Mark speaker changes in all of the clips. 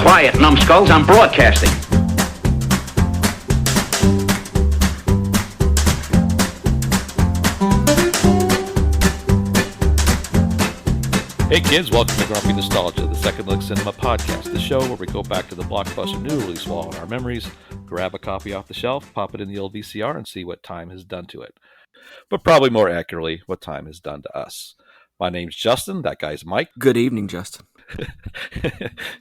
Speaker 1: Quiet, numbskulls, I'm broadcasting.
Speaker 2: Hey kids, welcome to Grumpy Nostalgia, the Second Look Cinema podcast, the show where we go back to the blockbuster new release wall in our memories, grab a copy off the shelf, pop it in the old VCR, and see what time has done to it. But probably more accurately, what time has done to us. My name's Justin, that guy's Mike.
Speaker 3: Good evening, Justin.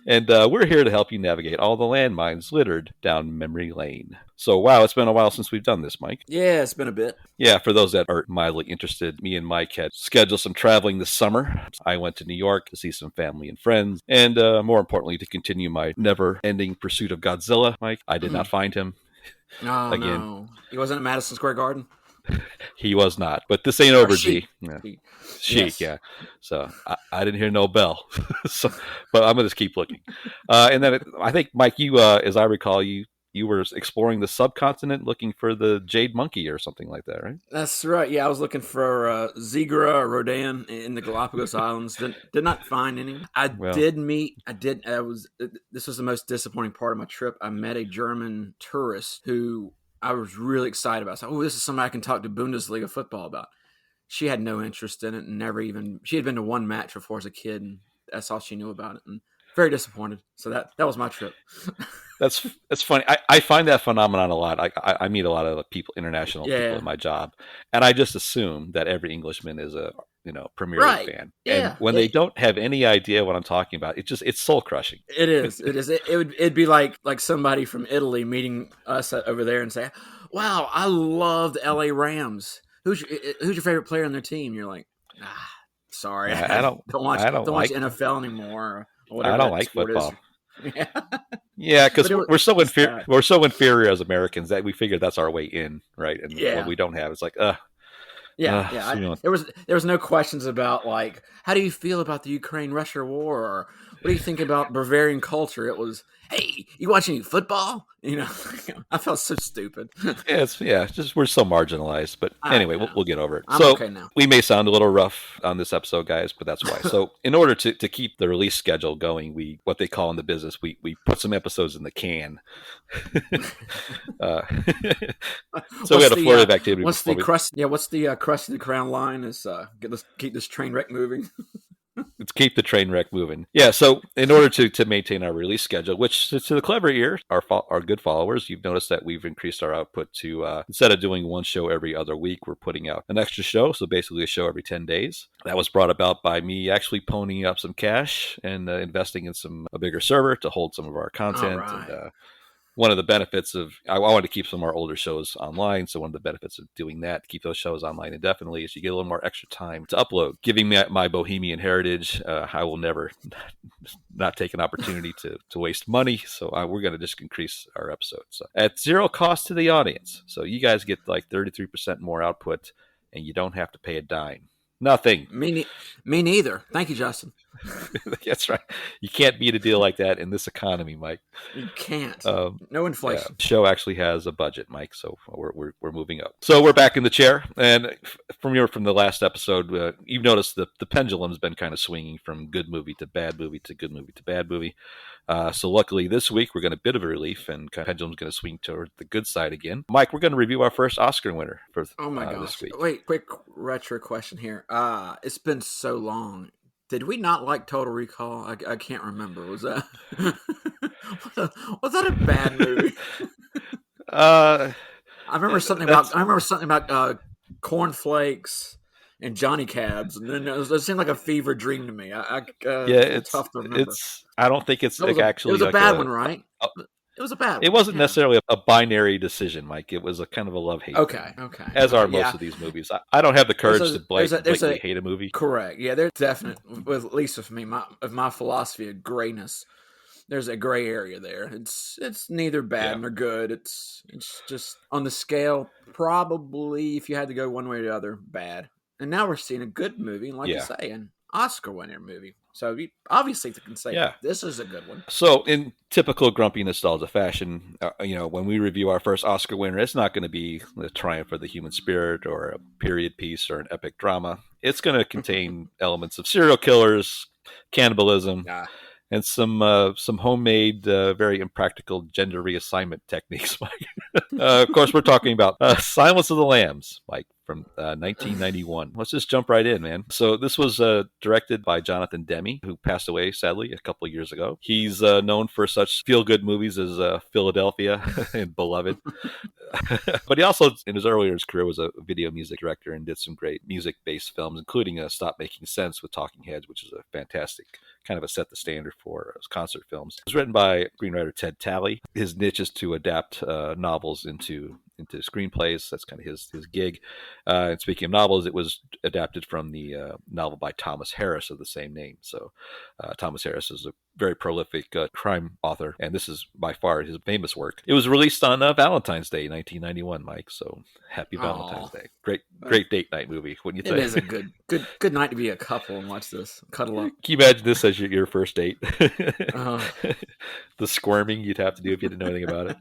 Speaker 2: And we're here to help you navigate all the landmines littered down memory lane. So, wow, it's been a while since we've done this, Mike.
Speaker 3: Yeah, it's been a bit.
Speaker 2: Yeah, for those that are mildly interested, me and Mike had scheduled some traveling this summer. I went to New York to see some family and friends, and more importantly, to continue my never-ending pursuit of Godzilla. Mike, I did not find him.
Speaker 3: Oh,
Speaker 2: Again.
Speaker 3: no. He wasn't at Madison Square Garden?
Speaker 2: He was not, but this ain't over, G. Yeah.
Speaker 3: Yes.
Speaker 2: Yeah. So I didn't hear no bell, but I'm gonna just keep looking. And then I think, Mike, you, as I recall, you were exploring the subcontinent looking for the jade monkey or something like that, right?
Speaker 3: That's right. Yeah, I was looking for Zebra or Rodan in the Galapagos Islands. Did not find any. This was the most disappointing part of my trip. I met a German tourist who I was really excited about. So, this is somebody I can talk to Bundesliga football about. She had no interest in it and she had been to one match before as a kid, and that's all she knew about it. And very disappointed. So that was my trip.
Speaker 2: That's funny. I find that phenomenon a lot. I meet a lot of people, international people in my job, and I just assume that every Englishman is a Premier League fan.
Speaker 3: Yeah.
Speaker 2: And when they don't have any idea what I'm talking about, it's soul crushing.
Speaker 3: It is. It'd be like somebody from Italy meeting us over there and say, "Wow, I love the LA Rams. Who's your favorite player on their team?" You're like, sorry,
Speaker 2: I don't
Speaker 3: watch NFL anymore. Or whatever
Speaker 2: I don't like football.
Speaker 3: Yeah,
Speaker 2: because we're so inferior. We're so inferior as Americans that we figure that's our way in, right? And what we don't have, it's like,
Speaker 3: There was no questions about like, how do you feel about the Ukraine-Russia war, or what do you think about Bavarian culture? It was, hey, you watching football? I felt so stupid.
Speaker 2: It's just we're so marginalized. But anyway, we'll get over it.
Speaker 3: I'm
Speaker 2: so
Speaker 3: okay now.
Speaker 2: We may sound a little rough on this episode, guys, but that's why. So in order to keep the release schedule going, we what they call in the business, we put some episodes in the can. So we had a flurry of activity.
Speaker 3: What's the crust of the crown line? Is let's keep this train wreck moving.
Speaker 2: Let's keep the train wreck moving. Yeah, so in order to maintain our release schedule, which to the clever ear, our good followers, you've noticed that we've increased our output to, instead of doing one show every other week, we're putting out an extra show, so basically a show every 10 days. That was brought about by me actually ponying up some cash and investing in a bigger server to hold some of our content.
Speaker 3: Right.
Speaker 2: And one of the benefits of, I wanted to keep some of our older shows online, so one of the benefits of doing that, to keep those shows online indefinitely, is you get a little more extra time to upload. Giving me my bohemian heritage, I will never not take an opportunity to waste money, so we're going to just increase our episodes. So, at zero cost to the audience, so you guys get like 33% more output, and you don't have to pay a dime. Nothing.
Speaker 3: Me neither. Thank you, Justin.
Speaker 2: That's right. You can't beat a deal like that in this economy, Mike.
Speaker 3: You can't. No inflation.
Speaker 2: The show actually has a budget, Mike, so we're moving up. So we're back in the chair, and from the last episode, you've noticed the pendulum's been kind of swinging from good movie to bad movie to good movie to bad movie. So luckily this week we're going to a bit of a relief, and pendulum's going to swing toward the good side again. Mike, we're going to review our first Oscar winner for this week.
Speaker 3: Wait, quick retro question here. It's been so long. Did we not like Total Recall? I can't remember. Was that was that a bad movie? I remember something about cornflakes and Johnny Cabs, and then it seemed like a fever dream to me. It's tough to remember.
Speaker 2: I don't think it's actually.
Speaker 3: It was a bad one, right? It was a bad one.
Speaker 2: It wasn't necessarily a binary decision, Mike. It was a kind of a love-hate.
Speaker 3: Okay.
Speaker 2: As are most of these movies. I don't have the courage to blatantly hate a movie.
Speaker 3: Correct. Yeah, there's definite, at least with me, my philosophy of grayness. There's a gray area there. It's neither bad nor good. It's just on the scale, probably, if you had to go one way or the other, bad. And now we're seeing a good movie, like you say, an Oscar-winning movie. So you obviously can say this is a good one.
Speaker 2: So in typical grumpy nostalgia fashion, when we review our first Oscar winner, it's not going to be the triumph of the human spirit or a period piece or an epic drama. It's going to contain elements of serial killers, cannibalism, and some homemade, very impractical gender reassignment techniques, Mike. Of course, we're talking about Silence of the Lambs, Mike, from 1991. Let's just jump right in, man. So this was directed by Jonathan Demme, who passed away, sadly, a couple of years ago. He's known for such feel-good movies as Philadelphia and Beloved. But he also, in his earlier his career, was a video music director and did some great music-based films, including Stop Making Sense with Talking Heads, which is a fantastic kind of a set the standard for concert films. It was written by screenwriter Ted Talley. His niche is to adapt novels into screenplays. That's kind of his gig. And speaking of novels, it was adapted from the novel by Thomas Harris of the same name. So Thomas Harris is a very prolific crime author, and this is by far his famous work. It was released on Valentine's Day, 1991, Mike. So happy Valentine's Day! Great date night movie. Wouldn't you think?
Speaker 3: It is a good night to be a couple and watch this. Cuddle up.
Speaker 2: Can you imagine this as your first date? The squirming you'd have to do if you didn't know anything about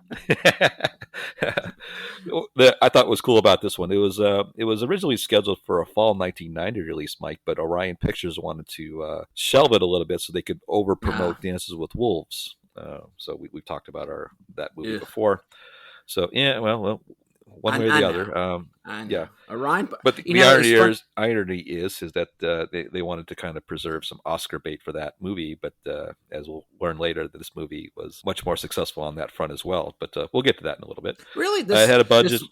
Speaker 2: it. I thought was cool about this one. It was originally scheduled for a fall 1990 release, Mike, but Orion Pictures wanted to shelve it a little bit so they could over promote Dances with Wolves. So we've talked about that movie before. So yeah, well, one way or the other. Yeah,
Speaker 3: Orion.
Speaker 2: But the irony is that they wanted to kind of preserve some Oscar bait for that movie. But as we'll learn later, that this movie was much more successful on that front as well. But we'll get to that in a little bit.
Speaker 3: Really,
Speaker 2: I had a budget.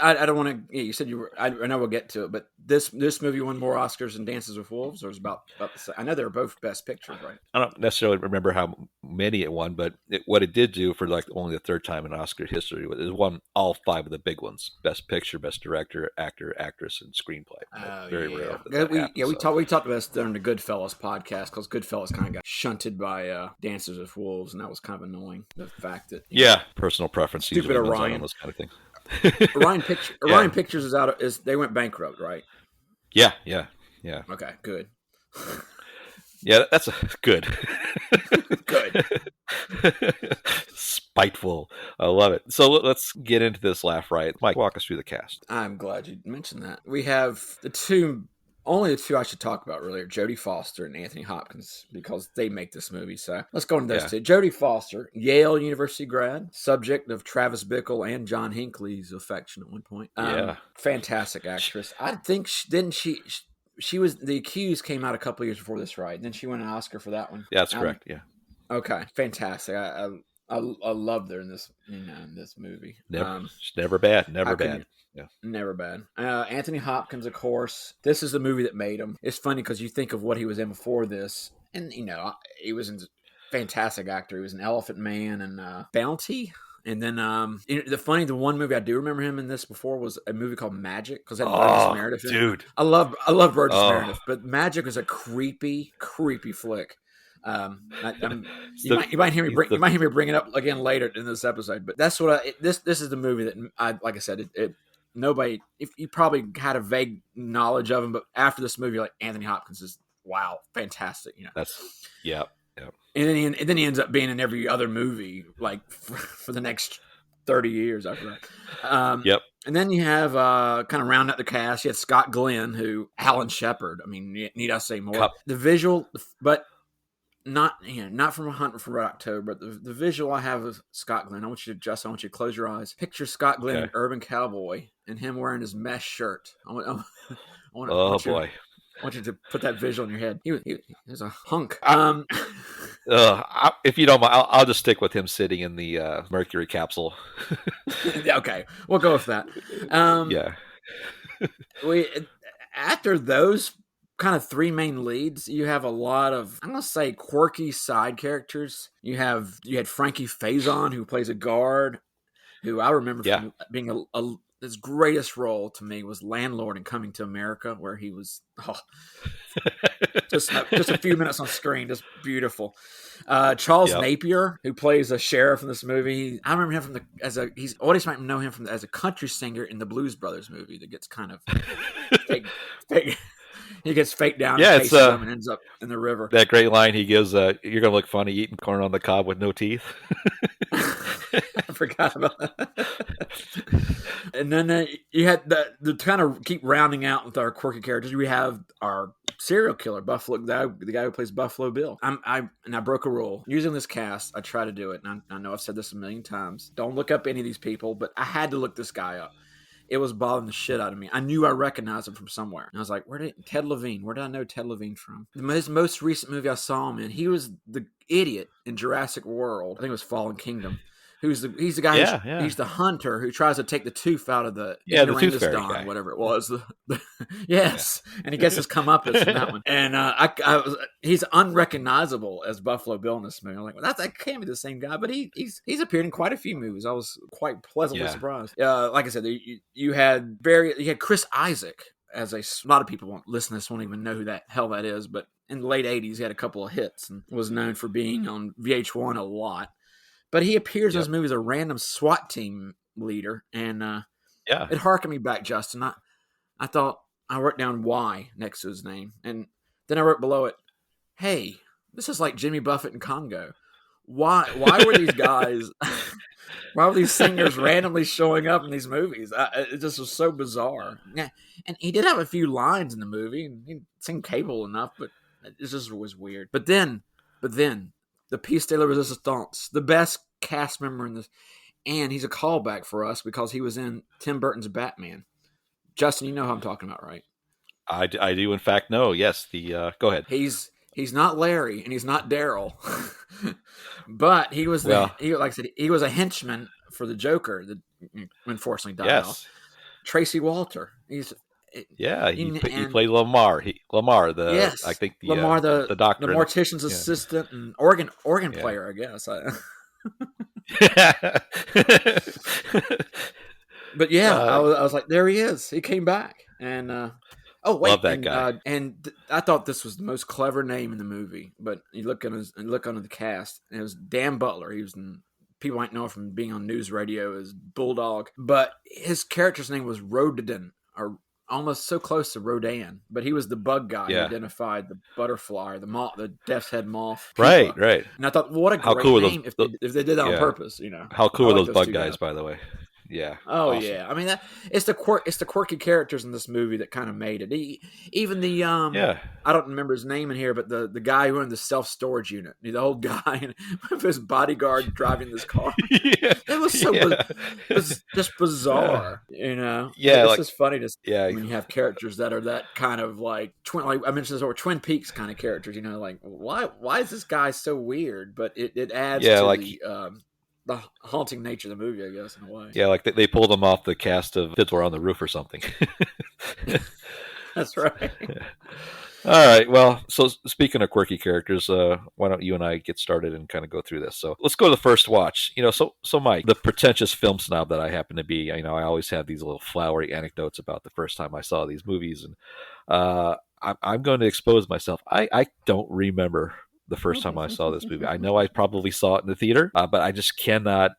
Speaker 3: I don't want to. You said you were. I know we'll get to it, but this movie won more Oscars than Dances with Wolves, or was about the same. I know they were both Best Pictures, right?
Speaker 2: I don't necessarily remember how many it won, but what it did do for like only the third time in Oscar history was it won all 5 of the big ones: Best Picture, Best Director, Actor, Actress, and Screenplay. Very rare.
Speaker 3: We talked about this during the Goodfellas podcast because Goodfellas kind of got shunted by Dances with Wolves, and that was kind of annoying. The fact that
Speaker 2: personal preference,
Speaker 3: stupid Orion,
Speaker 2: on those kind of things.
Speaker 3: Orion Pictures is they went bankrupt, right?
Speaker 2: Yeah.
Speaker 3: Okay, good.
Speaker 2: Yeah, that's good.
Speaker 3: Good.
Speaker 2: Spiteful. I love it. So let's get into this laugh riot. Mike, walk us through the cast.
Speaker 3: I'm glad you mentioned that. We have only the two I should talk about really are Jodie Foster and Anthony Hopkins because they make this movie. So let's go into those two. Jodie Foster, Yale University grad, subject of Travis Bickle and John Hinckley's affection at one point. Fantastic actress. I think she was The Accused came out a couple years before this, right? And then she won an Oscar for that one.
Speaker 2: Yeah, that's correct. Yeah.
Speaker 3: Okay, fantastic. I loved her in this movie.
Speaker 2: Never bad. Never bad. Yeah.
Speaker 3: Never bad. Anthony Hopkins, of course. This is the movie that made him. It's funny because you think of what he was in before this, and he was a fantastic actor. He was an Elephant Man and Bounty. And then the one movie I do remember him in this before was a movie called Magic because that Burgess Meredith.
Speaker 2: Dude,
Speaker 3: I love Burgess Meredith, but Magic was a creepy flick. You might hear me bring it up again later in this episode, but that's what this is the movie that like I said, nobody, if you probably had a vague knowledge of him, but after this movie, like Anthony Hopkins is fantastic.
Speaker 2: That's yeah.
Speaker 3: And then he ends up being in every other movie like for the next 30 years after that.
Speaker 2: Yep.
Speaker 3: And then you have kind of round out the cast. You had Scott Glenn, who Alan Shepard. I mean, need I say more? The visual, but not from A Hunt for Red October. But the visual I have of Scott Glenn. I want you to close your eyes. Picture Scott Glenn, an urban cowboy, and him wearing his mesh shirt. I want you to put that visual in your head. He was a hunk.
Speaker 2: If you don't mind, I'll just stick with him sitting in the Mercury capsule.
Speaker 3: Okay, we'll go with that. After those kind of 3 main leads, you have a lot of, I'm going to say, quirky side characters. You had Frankie Faison, who plays a guard, who I remember from being his greatest role to me was Landlord in Coming to America, where he was just a few minutes on screen, just beautiful. Charles Napier, who plays a sheriff in this movie, I remember him he's audience might know him as a country singer in the Blues Brothers movie that gets kind of fake. He gets faked down and ends up in the river.
Speaker 2: That great line he gives, you're going to look funny eating corn on the cob with no teeth.
Speaker 3: I forgot about that. And then you had the kind of keep rounding out with our quirky characters. We have our serial killer, the guy who plays Buffalo Bill. I broke a rule. Using this cast, I try to do it, and I know I've said this a million times. Don't look up any of these people, but I had to look this guy up. It was bothering the shit out of me. I knew I recognized him from somewhere. And I was like, Ted Levine? Where did I know Ted Levine from? His most recent movie I saw him in, he was the idiot in Jurassic World. I think it was Fallen Kingdom. He's the guy. He's the hunter who tries to take the tooth out of the
Speaker 2: the tooth fairy guy,
Speaker 3: whatever it was. Yes, and he gets his comeuppance from that one. And he's unrecognizable as Buffalo Bill in this movie. I'm like, well, that can't be the same guy, but he's appeared in quite a few movies. I was quite pleasantly surprised. Like I said, you had Chris Isaac as a lot of people won't listen to this, won't even know who that hell that is, but in the late 80s he had a couple of hits and was known for being on VH1 a lot. But he appears in this movie as a random SWAT team leader, and it harkened me back, Justin. I thought I wrote down Y next to his name, and then I wrote below it, "Hey, this is like Jimmy Buffett and Congo. Why were these guys? Why were these singers randomly showing up in these movies? It just was so bizarre." Yeah, and he did have a few lines in the movie, and he seemed capable enough, but it just was weird. But then. The piece de la resistance, the best cast member in this, and he's a callback for us because he was in Tim Burton's Batman. Justin, you know who I'm talking about, right?
Speaker 2: I do, in fact, know. Yes, go ahead.
Speaker 3: He's not Larry and he's not Daryl, but he was like I said, he was a henchman for the Joker that unfortunately died off. Tracy Walter.
Speaker 2: He played Lamar. Lamar, the doctor,
Speaker 3: the mortician's assistant, and organ player, I guess. But I was like, there he is. He came back, and
Speaker 2: love that guy.
Speaker 3: I thought this was the most clever name in the movie. But you look under the cast, and it was Dan Butler. He was people might know him from being on news radio as Bulldog, but his character's name was Rodin, or almost so close to Rodan, but he was the bug guy who identified the butterfly, or the death's head moth.
Speaker 2: Right.
Speaker 3: And I thought, what a great name if they did that on purpose.
Speaker 2: How cool are those bug guys, by the way? Yeah.
Speaker 3: Oh, awesome. Yeah. I mean, it's the quirky characters in this movie that kind of made it. Even the I don't remember his name in here, but the guy who owned the self-storage unit, the old guy with his bodyguard driving this car. It was so it was just bizarre, Yeah, it's just funny to see when you have characters that are that kind of like I mentioned this, or Twin Peaks kind of characters. Like why is this guy so weird? But it adds to the haunting nature of the movie, I guess, in a way.
Speaker 2: Yeah, like they pulled him off the cast of Fiddler on the Roof or something.
Speaker 3: That's right.
Speaker 2: All right. Well, so speaking of quirky characters, why don't you and I get started and kind of go through this? So let's go to the first watch. So Mike, the pretentious film snob that I happen to be, I always have these little flowery anecdotes about the first time I saw these movies, and I'm going to expose myself. I don't remember the first time I saw this movie. I know I probably saw it in the theater, but I just cannot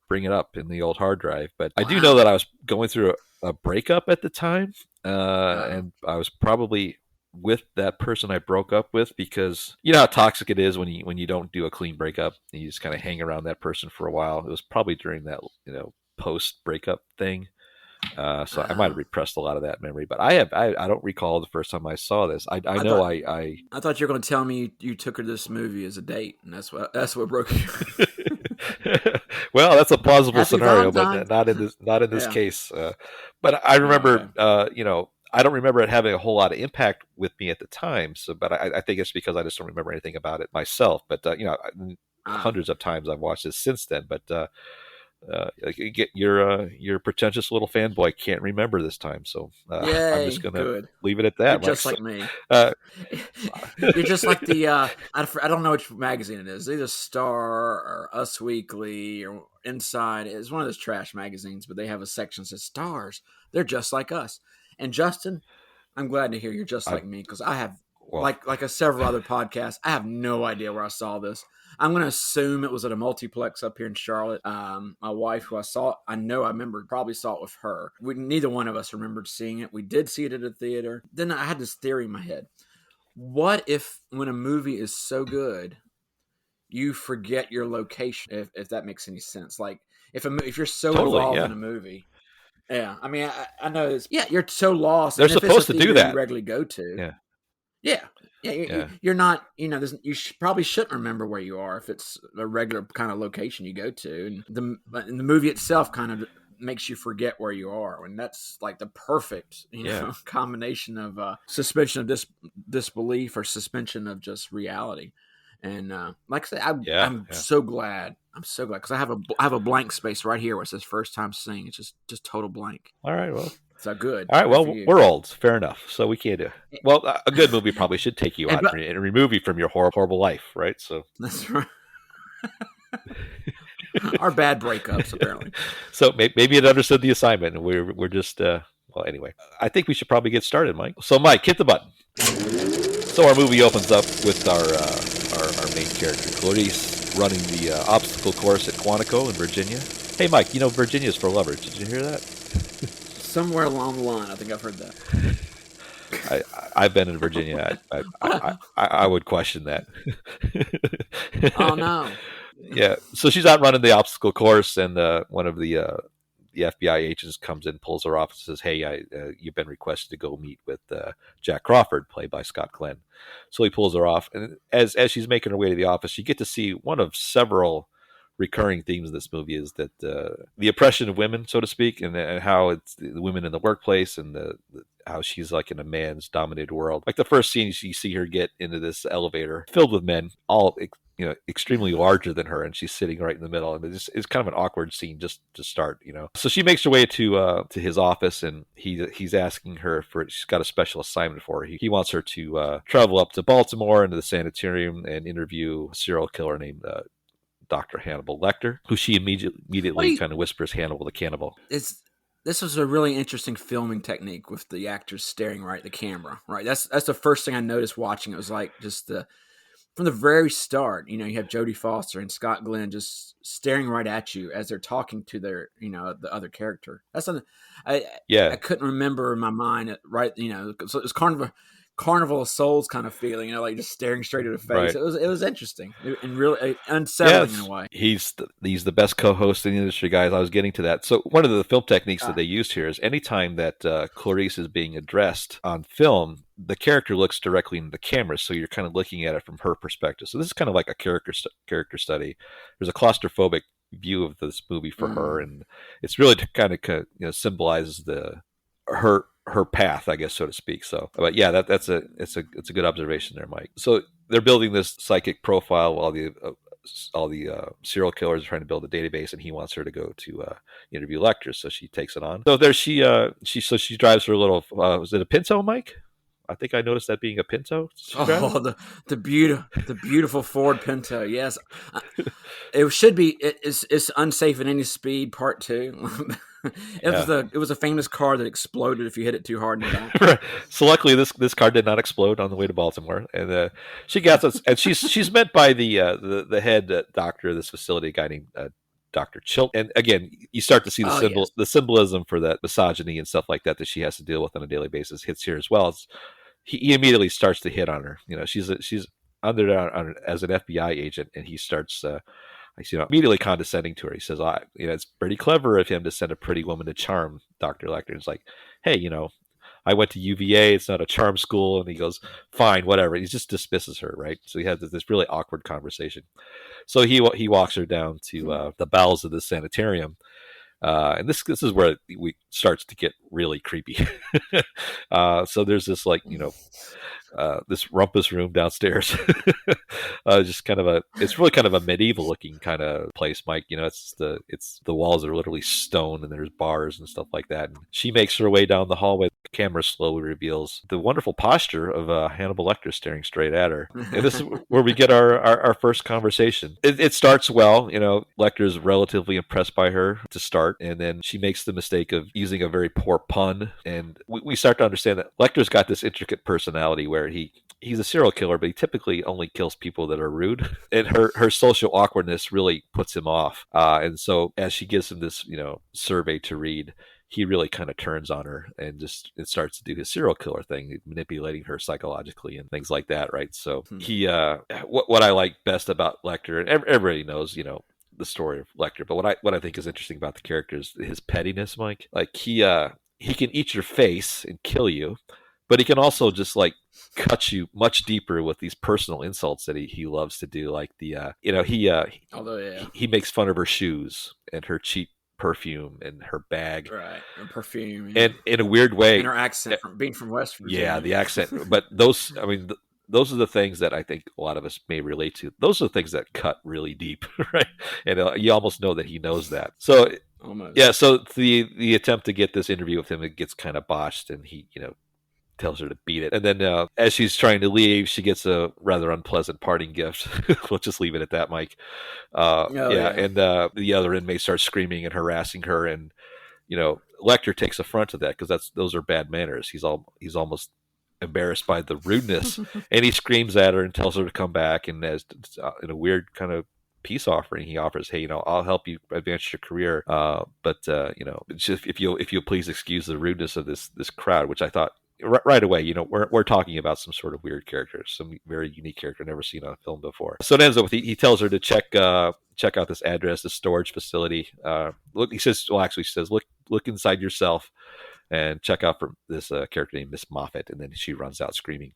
Speaker 2: bring it up in the old hard drive. But I do know that I was going through a breakup at the time, and I was probably with that person I broke up with, because you know how toxic it is when you don't do a clean breakup and you just kind of hang around that person for a while. It was probably during that post breakup thing. So I might have repressed a lot of that memory, but I don't recall the first time I saw this. I thought
Speaker 3: you were going to tell me you took her to this movie as a date, and that's what broke you.
Speaker 2: Well, that's a plausible scenario, but not in this case. But I remember, I don't remember it having a whole lot of impact with me at the time. So, but I think it's because I just don't remember anything about it myself. But hundreds of times I've watched this since then. But your pretentious little fanboy can't remember this time, so I'm just gonna leave it at that.
Speaker 3: You're just like me. You're just like the I don't know which magazine it is, either Star or Us Weekly or Inside. It's one of those trash magazines, but they have a section that says stars. They're just like us. And Justin, I'm glad to hear you're just like me, because I have like several other podcasts. I have no idea where I saw this. I'm going to assume it was at a multiplex up here in Charlotte. My wife, who I remember, probably saw it with her. Neither one of us remembered seeing it. We did see it at a theater. Then I had this theory in my head. What if when a movie is so good, you forget your location, if that makes any sense? Like if you're so involved in a movie, Yeah, I mean, I know it's you're so lost.
Speaker 2: They're
Speaker 3: And if it's a
Speaker 2: supposed to do
Speaker 3: theater you
Speaker 2: that.
Speaker 3: regularly go to,
Speaker 2: Yeah.
Speaker 3: yeah,
Speaker 2: Yeah.
Speaker 3: you're not. You probably shouldn't remember where you are if it's a regular kind of location you go to, and the movie itself kind of makes you forget where you are, and that's like the perfect combination of suspension of disbelief or suspension of just reality. And like I said, I'm so glad. I'm so glad because I have a blank space right here where it says first time seeing. It's just total blank.
Speaker 2: All right. Well.
Speaker 3: So good.
Speaker 2: All right.
Speaker 3: Good for
Speaker 2: Well,
Speaker 3: you.
Speaker 2: we're old. Fair enough. So we can't do. Well, a good movie probably should take you out
Speaker 3: But-
Speaker 2: and remove you from your horrible life, right? So
Speaker 3: That's right. Our bad breakups, apparently.
Speaker 2: So maybe it understood the assignment, and we're just well. Anyway, I think we should probably get started, Mike. So, Mike, hit the button. So our movie opens up with our main character, Clarice, running the obstacle course at Quantico in Virginia. Hey, Mike, Virginia's for lovers. Did you hear that?
Speaker 3: Somewhere along the line, I think I've heard that.
Speaker 2: I've been in Virginia. I would question that.
Speaker 3: Oh no.
Speaker 2: Yeah. So she's out running the obstacle course, and one of the FBI agents comes in, pulls her off, and says, "Hey, you've been requested to go meet with Jack Crawford, played by Scott Glenn." So he pulls her off, and as she's making her way to the office, you get to see one of several recurring themes of this movie is that the oppression of women, so to speak, and how it's the women in the workplace, and how she's like in a man's dominated world. Like the first scene, you see her get into this elevator filled with men, all extremely larger than her, and she's sitting right in the middle, and it's kind of an awkward scene just to start. So she makes her way to his office, and he's asking her she's got a special assignment for her. He wants her to travel up to Baltimore into the sanitarium and interview a serial killer named Dr. Hannibal Lecter, who she immediately kind of whispers Hannibal the cannibal.
Speaker 3: This was a really interesting filming technique with the actors staring right at the camera. Right, that's the first thing I noticed watching. It was like just from the very start. You have Jodie Foster and Scott Glenn just staring right at you as they're talking to their the other character. That's something I couldn't remember in my mind. Right, so it was kind of a Carnival of Souls kind of feeling, like just staring straight at a face.
Speaker 2: Right.
Speaker 3: It was interesting and really unsettling in a way.
Speaker 2: He's the best co-host in the industry, guys. I was getting to that. So one of the film techniques that they used here is anytime that Clarice is being addressed on film, the character looks directly into the camera, so you're kind of looking at it from her perspective. So this is kind of like a character study. There's a claustrophobic view of this movie for her, and it's really to kind of symbolizes her path, I guess, so to speak. So, but yeah, it's a good observation there, Mike. So they're building this psychic profile while all the serial killers are trying to build a database, and he wants her to go to interview Lecter. So she takes it on. So there she drives her little was it a Pinto, Mike? I think I noticed that being a Pinto.
Speaker 3: Oh, the beautiful Ford Pinto. Yes, it should be. It's unsafe at any speed. Part 2. It was a famous car that exploded if you hit it too hard in the back.
Speaker 2: Right. So luckily, this car did not explode on the way to Baltimore, and she gets us. And she's met by the head doctor of this facility, a guy named Dr. Chilt. And again, you start to see the symbolism for that misogyny and stuff like that she has to deal with on a daily basis hits here as well. He immediately starts to hit on her. She's under as an FBI agent, and he starts immediately condescending to her. He says, it's pretty clever of him to send a pretty woman to charm Dr. Lecter. It's like, hey, I went to UVA. It's not a charm school. And he goes, fine, whatever. He just dismisses her, right? So he has this really awkward conversation. So he walks her down to the bowels of the sanitarium. And this is where we starts to get really creepy. So there's this this rumpus room downstairs. Just it's really kind of a medieval looking kind of place, Mike. It's the walls are literally stone, and there's bars and stuff like that. And she makes her way down the hallway. The camera slowly reveals the wonderful posture of Hannibal Lecter staring straight at her. And this is where we get our first conversation. It starts well. Lecter's relatively impressed by her to start, and then she makes the mistake of using a very poor pun, and we start to understand that Lecter's got this intricate personality where he's a serial killer, but he typically only kills people that are rude. And her social awkwardness really puts him off. And so as she gives him this, survey to read, he really kind of turns on her and starts to do his serial killer thing, manipulating her psychologically and things like that, right? So he, what I like best about Lecter, and everybody knows, the story of Lecter. But what I think is interesting about the character is his pettiness, Mike. Like he can eat your face and kill you, but he can also just like cut you much deeper with these personal insults that he loves to do. Like
Speaker 3: Although, yeah,
Speaker 2: he makes fun of her shoes and her cheap perfume and her bag,
Speaker 3: right, and perfume, yeah.
Speaker 2: and in a weird way,
Speaker 3: and her accent from being from West Virginia.
Speaker 2: yeah, the accent. But those, I mean, those are the things that I think a lot of us may relate to. Those are the things that cut really deep, right? And you almost know that he knows that. So
Speaker 3: Almost.
Speaker 2: yeah, so the attempt to get this interview with him, it gets kind of botched, and he tells her to beat it. And then as she's trying to leave, she gets a rather unpleasant parting gift. We'll just leave it at that, Mike. Yeah. And the other inmates start screaming and harassing her, and Lecter takes affront to that because those are bad manners. He's almost embarrassed by the rudeness, and he screams at her and tells her to come back. And as in a weird kind of peace offering, he offers, hey, I'll help you advance your career, but just if you'll please excuse the rudeness of this crowd, which I thought right away, we're talking about some sort of weird character, some very unique character never seen on a film before. So it ends up with he tells her to check out this address, this storage facility. She says, look inside yourself and check out for this character named Miss Moffat, and then she runs out screaming.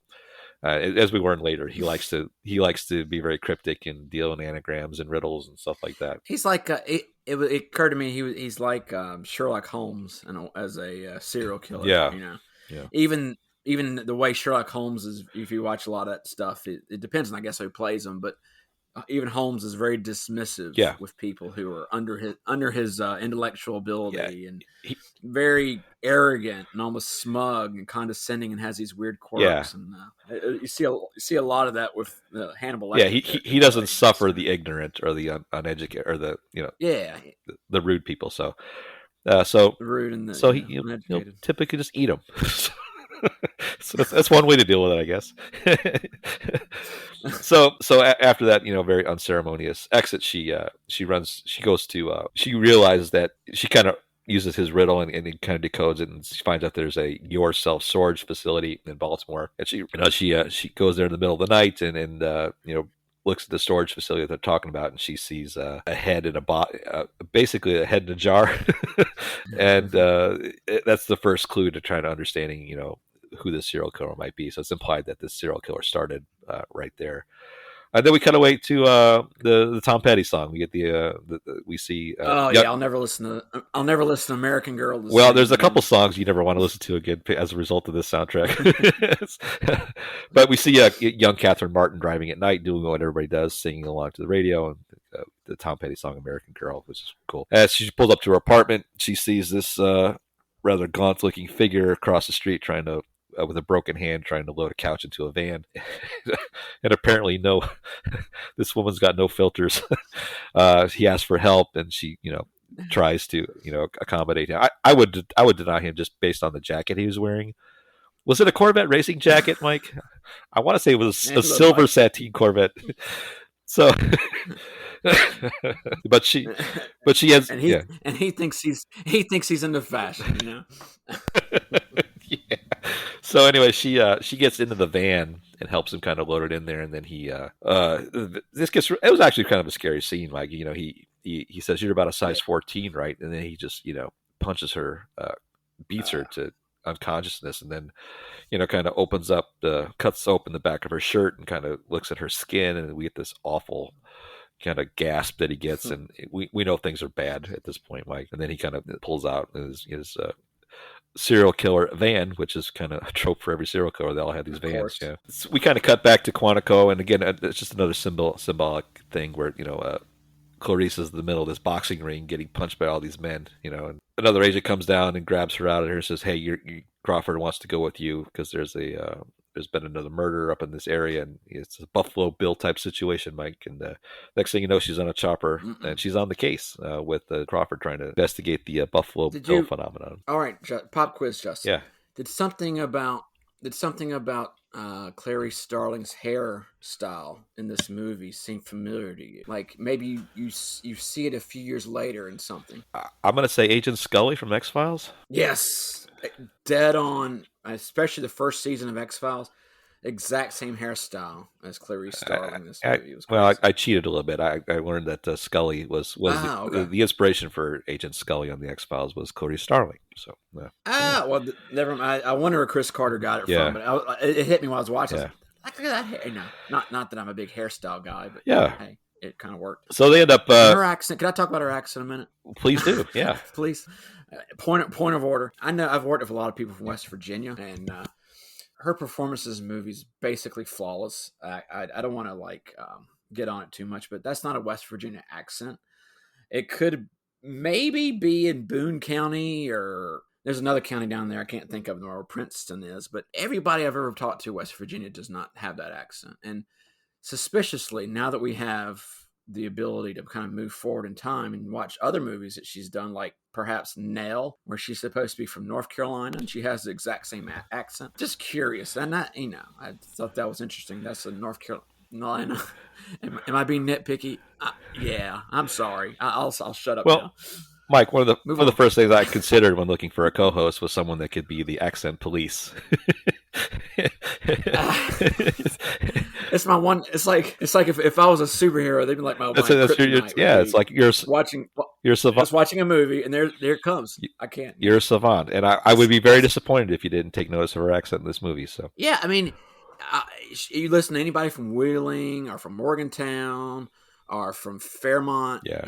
Speaker 2: As we learn later, he likes to be very cryptic and deal in anagrams and riddles and stuff like that.
Speaker 3: He's like it occurred to me he's like Sherlock Holmes as a serial killer.
Speaker 2: Yeah.
Speaker 3: Yeah. Even the way Sherlock Holmes is, if you watch a lot of that stuff, it depends on, I guess, who plays him, but even Holmes is very dismissive with people who are under his intellectual ability, and very arrogant and almost smug and condescending, and has these weird quirks. And you see a lot of that with Hannibal Lecter.
Speaker 2: Yeah, he doesn't suffer the ignorant or the uneducated or the the rude people. So
Speaker 3: rude and
Speaker 2: he'll typically just eat them. So that's one way to deal with it, I guess. So after that, very unceremonious exit, she realizes that she kind of uses his riddle and it kind of decodes it, and she finds out there's a yourself storage facility in Baltimore, and she goes there in the middle of the night and looks at the storage facility that they're talking about, and she sees a head in basically a head in a jar, and that's the first clue to trying to understanding who this serial killer might be. So it's implied that this serial killer started right there. And then we cut away to the Tom Petty song. We get we see.
Speaker 3: I'll never listen to American Girl.
Speaker 2: Well, there's a couple songs you never want to listen to again as a result of this soundtrack. But we see young Catherine Martin driving at night, doing what everybody does, singing along to the radio, and the Tom Petty song "American Girl," which is cool. As she pulls up to her apartment, she sees this rather gaunt-looking figure across the street trying to. With a broken hand, trying to load a couch into a van, and apparently this woman's got no filters. He asks for help, and she, tries to, accommodate him. I would deny him just based on the jacket he was wearing. Was it a Corvette racing jacket, Mike? I want to say it was a silver sateen Corvette. So, but she has,
Speaker 3: and he thinks he's into fashion,
Speaker 2: Yeah. So anyway, she gets into the van and helps him kind of load it in there, and then it was actually kind of a scary scene. Like, he says, "You're about a size 14, right?" And then he just, punches her, beats her to unconsciousness, and then, kind of cuts open the back of her shirt and kind of looks at her skin, and we get this awful kind of gasp that he gets, and we know things are bad at this point, Mike. And then he kind of pulls out his serial killer van, which is kind of a trope for every serial killer. They all have these vans. Yeah. So we kind of cut back to Quantico, and again, it's just another symbolic thing where Clarice is in the middle of this boxing ring, getting punched by all these men. And another agent comes down and grabs her out of here and says, "Hey, Crawford wants to go with you because there's been another murder up in this area, and it's a Buffalo Bill type situation, Mike." And next thing you know, she's on a chopper, and she's on the case with Crawford trying to investigate the Buffalo Bill phenomenon.
Speaker 3: All right, pop quiz, Justin.
Speaker 2: Yeah.
Speaker 3: Did something about Clarice Starling's hairstyle in this movie seem familiar to you? Like maybe you see it a few years later in something.
Speaker 2: I'm gonna say Agent Scully from X-Files.
Speaker 3: Yes, dead on. Especially the first season of X-Files. exact same hairstyle as Clarice Starling in this
Speaker 2: I,
Speaker 3: movie. It was
Speaker 2: well,
Speaker 3: crazy.
Speaker 2: I cheated a little bit. I learned that Scully was
Speaker 3: Okay.
Speaker 2: the inspiration for Agent Scully on the X-Files was Clarice Starling. So
Speaker 3: Well, never mind. I wonder where Chris Carter got it
Speaker 2: Yeah.
Speaker 3: from, but it hit me while I was watching. I
Speaker 2: Yeah.
Speaker 3: was like, look at that hair. Not that I'm a big hairstyle guy, but
Speaker 2: Yeah.
Speaker 3: hey, it kind of worked.
Speaker 2: So they end up.
Speaker 3: And her accent. Can I talk about her accent a minute?
Speaker 2: Please do. Yeah.
Speaker 3: Please. Point of order. I know I've worked with a lot of people from West Virginia, and her performances in movies basically flawless. I don't want to get on it too much, but that's not a West Virginia accent. It could maybe be in Boone County, or there's another county down there I can't think of where Princeton is, but everybody I've ever talked to in West Virginia does not have that accent. And suspiciously, now that we have the ability to kind of move forward in time and watch other movies that she's done, like perhaps Nell, where she's supposed to be from North Carolina and she has the exact same accent. Just curious. And that, I thought that was interesting. That's a North Carolina. Am I being nitpicky? Yeah, I'm sorry. I'll shut up now.
Speaker 2: Mike, one of the first things I considered when looking for a co-host was someone that could be the accent police.
Speaker 3: It's my one. It's like if I was a superhero, they'd be like my one.
Speaker 2: It's like you're
Speaker 3: watching.
Speaker 2: You're savant.
Speaker 3: I was watching a movie, and there it comes. I can't.
Speaker 2: You're a savant, and I would be very disappointed if you didn't take notice of her accent in this movie. So
Speaker 3: yeah, I mean, you listen to anybody from Wheeling or from Morgantown or from Fairmont.
Speaker 2: Yeah.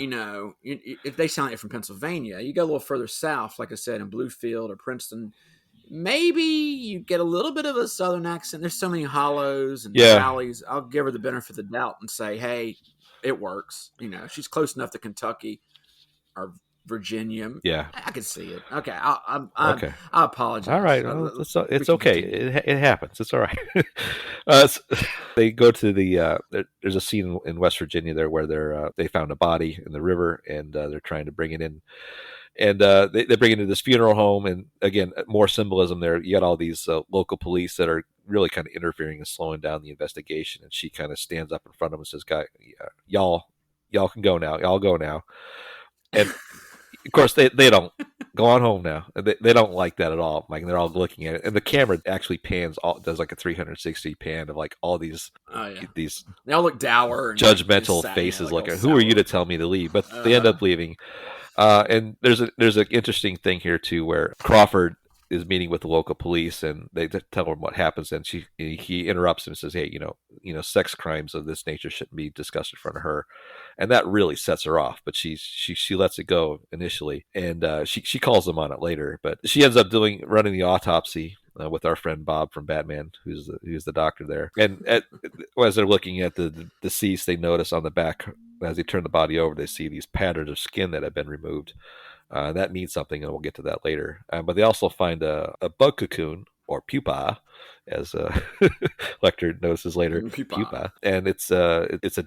Speaker 3: If they sound like from Pennsylvania, you go a little further south, like I said, in Bluefield or Princeton. Maybe you get a little bit of a southern accent. There's so many hollows and valleys. I'll give her the benefit of the doubt and say, hey, it works. She's close enough to Kentucky or Virginia.
Speaker 2: Yeah,
Speaker 3: I can see it. Okay, I apologize.
Speaker 2: All right, it's okay. It happens. It's all right. They go to the. There's a scene in West Virginia there where they found a body in the river and they're trying to bring it in. And they bring it to this funeral home, and again, more symbolism there. You got all these local police that are really kind of interfering and slowing down the investigation. And she kind of stands up in front of them and says, "Guy, y'all can go now. Y'all go now." And of course, they don't go on home now. They don't like that at all. Like they're all looking at it, and the camera actually does like a 360 pan of like all these these
Speaker 3: they all look dour, and
Speaker 2: judgmental faces, looking. Who are you to tell me to leave? But they end up leaving. And there's an interesting thing here too, where Crawford is meeting with the local police, and they tell him what happens, and he interrupts him and says, "Hey, sex crimes of this nature shouldn't be discussed in front of her," and that really sets her off. But she lets it go initially, and she calls him on it later. But she ends up running the autopsy with our friend Bob from Batman, who's the doctor there. And as they're looking at the deceased, they notice on the back, as they turn the body over, they see these patterns of skin that have been removed. That means something, and we'll get to that later. But they also find a bug cocoon, or pupa, as Lecter notices later, pupa, and it's a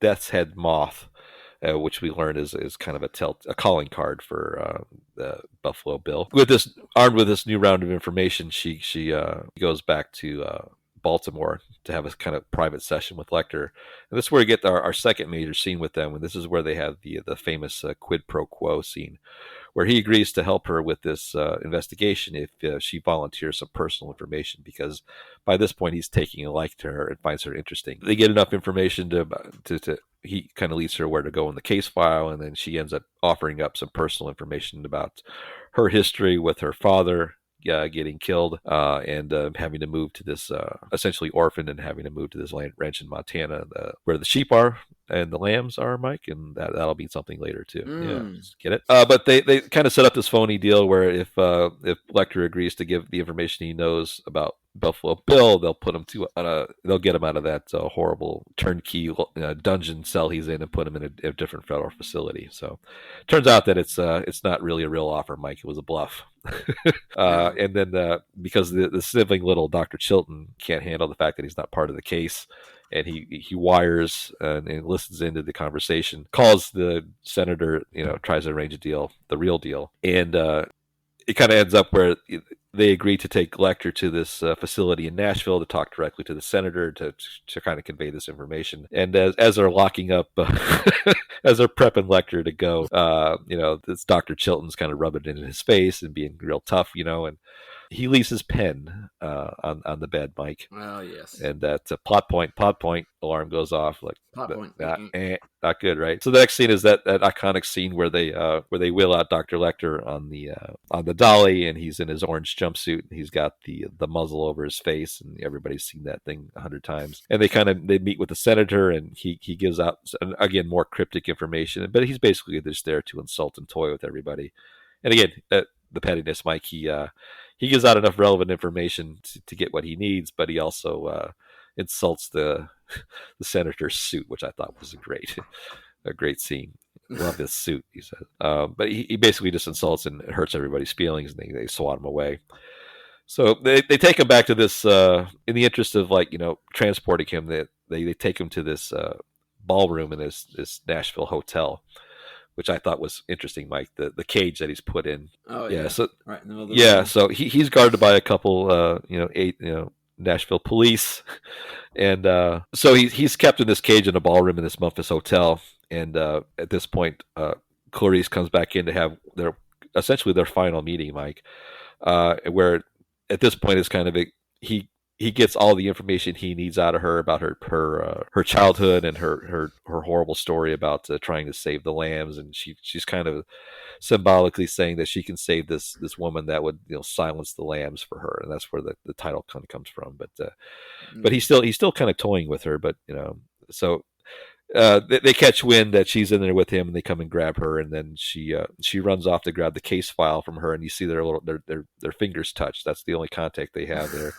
Speaker 2: death's head moth, which we learn is kind of a calling card for the Buffalo Bill. Armed with this new round of information, she goes back to Baltimore to have a kind of private session with Lecter. And this is where we get our second major scene with them, and this is where they have the famous quid pro quo scene, where he agrees to help her with this investigation if she volunteers some personal information, because by this point he's taking a like to her and finds her interesting. They get enough information to he kind of leads her where to go in the case file, and then she ends up offering up some personal information about her history with her father getting killed and having to move to this essentially orphaned, and having to move to this ranch in Montana where the sheep are and the lambs are, Mike, and that'll be something later too. Yeah, get it? But they kind of set up this phony deal where if Lecter agrees to give the information he knows about Buffalo Bill, they'll put him they'll get him out of that horrible turnkey dungeon cell he's in and put him in a different federal facility. So turns out that it's not really a real offer, Mike. It was a bluff. And then because the sniveling little Dr. Chilton can't handle the fact that he's not part of the case, and he wires and listens into the conversation, calls the senator, tries to arrange a deal, the real deal, and it kind of ends up where they agree to take Lecter to this facility in Nashville to talk directly to the senator to kind of convey this information. And as they're locking up, as they're prepping Lecter to go, this Dr. Chilton's kind of rubbing it in his face and being real tough, and He leaves his pen on the bed, Mike.
Speaker 3: Well, yes.
Speaker 2: And that plot point, alarm goes off. Like,
Speaker 3: Plot point.
Speaker 2: not good, right? So the next scene is that iconic scene where they wheel out Dr. Lecter on the dolly, and he's in his orange jumpsuit, and he's got the muzzle over his face, and everybody's seen that thing 100 times. And they meet with the senator, and he gives out, again, more cryptic information, but he's basically just there to insult and toy with everybody. And again, the pettiness, Mike, he gives out enough relevant information to get what he needs, but he also insults the senator's suit, which I thought was a great scene. Love this suit, he said. But he basically just insults and hurts everybody's feelings, and they swat him away. So they take him back to this, in the interest of transporting him. They take him to this ballroom in this Nashville hotel, which I thought was interesting, Mike. The cage that he's put in.
Speaker 3: Oh yeah.
Speaker 2: So
Speaker 3: right in the middle of the
Speaker 2: yeah,
Speaker 3: room.
Speaker 2: so he's guarded by a couple, 8, Nashville police, and so he's kept in this cage in a ballroom in this Memphis hotel. And at this point, Clarice comes back in to have essentially their final meeting, Mike. Where at this point is kind of he gets all the information he needs out of her about her childhood and her horrible story about trying to save the lambs, and she's kind of symbolically saying that she can save this woman that would silence the lambs for her, and that's where the title kind of comes from. But he's still kind of toying with her, but so. They catch wind that she's in there with him, and they come and grab her, and then she runs off to grab the case file from her, and you see their fingers touch. That's the only contact they have there.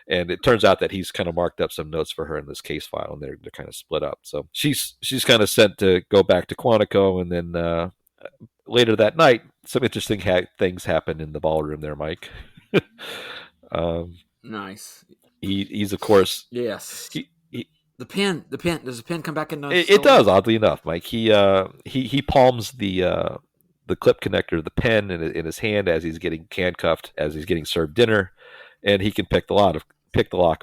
Speaker 2: And it turns out that he's kind of marked up some notes for her in this case file, and they're kind of split up. So she's kind of sent to go back to Quantico, and then later that night, some interesting things happen in the ballroom there, Mike.
Speaker 3: Nice.
Speaker 2: He's of course
Speaker 3: yes. The pen. Does the pen come back in?
Speaker 2: It does, oddly enough, Mike. He palms the clip connector of the pen in his hand as he's getting handcuffed, as he's getting served dinner, and he can pick the lock.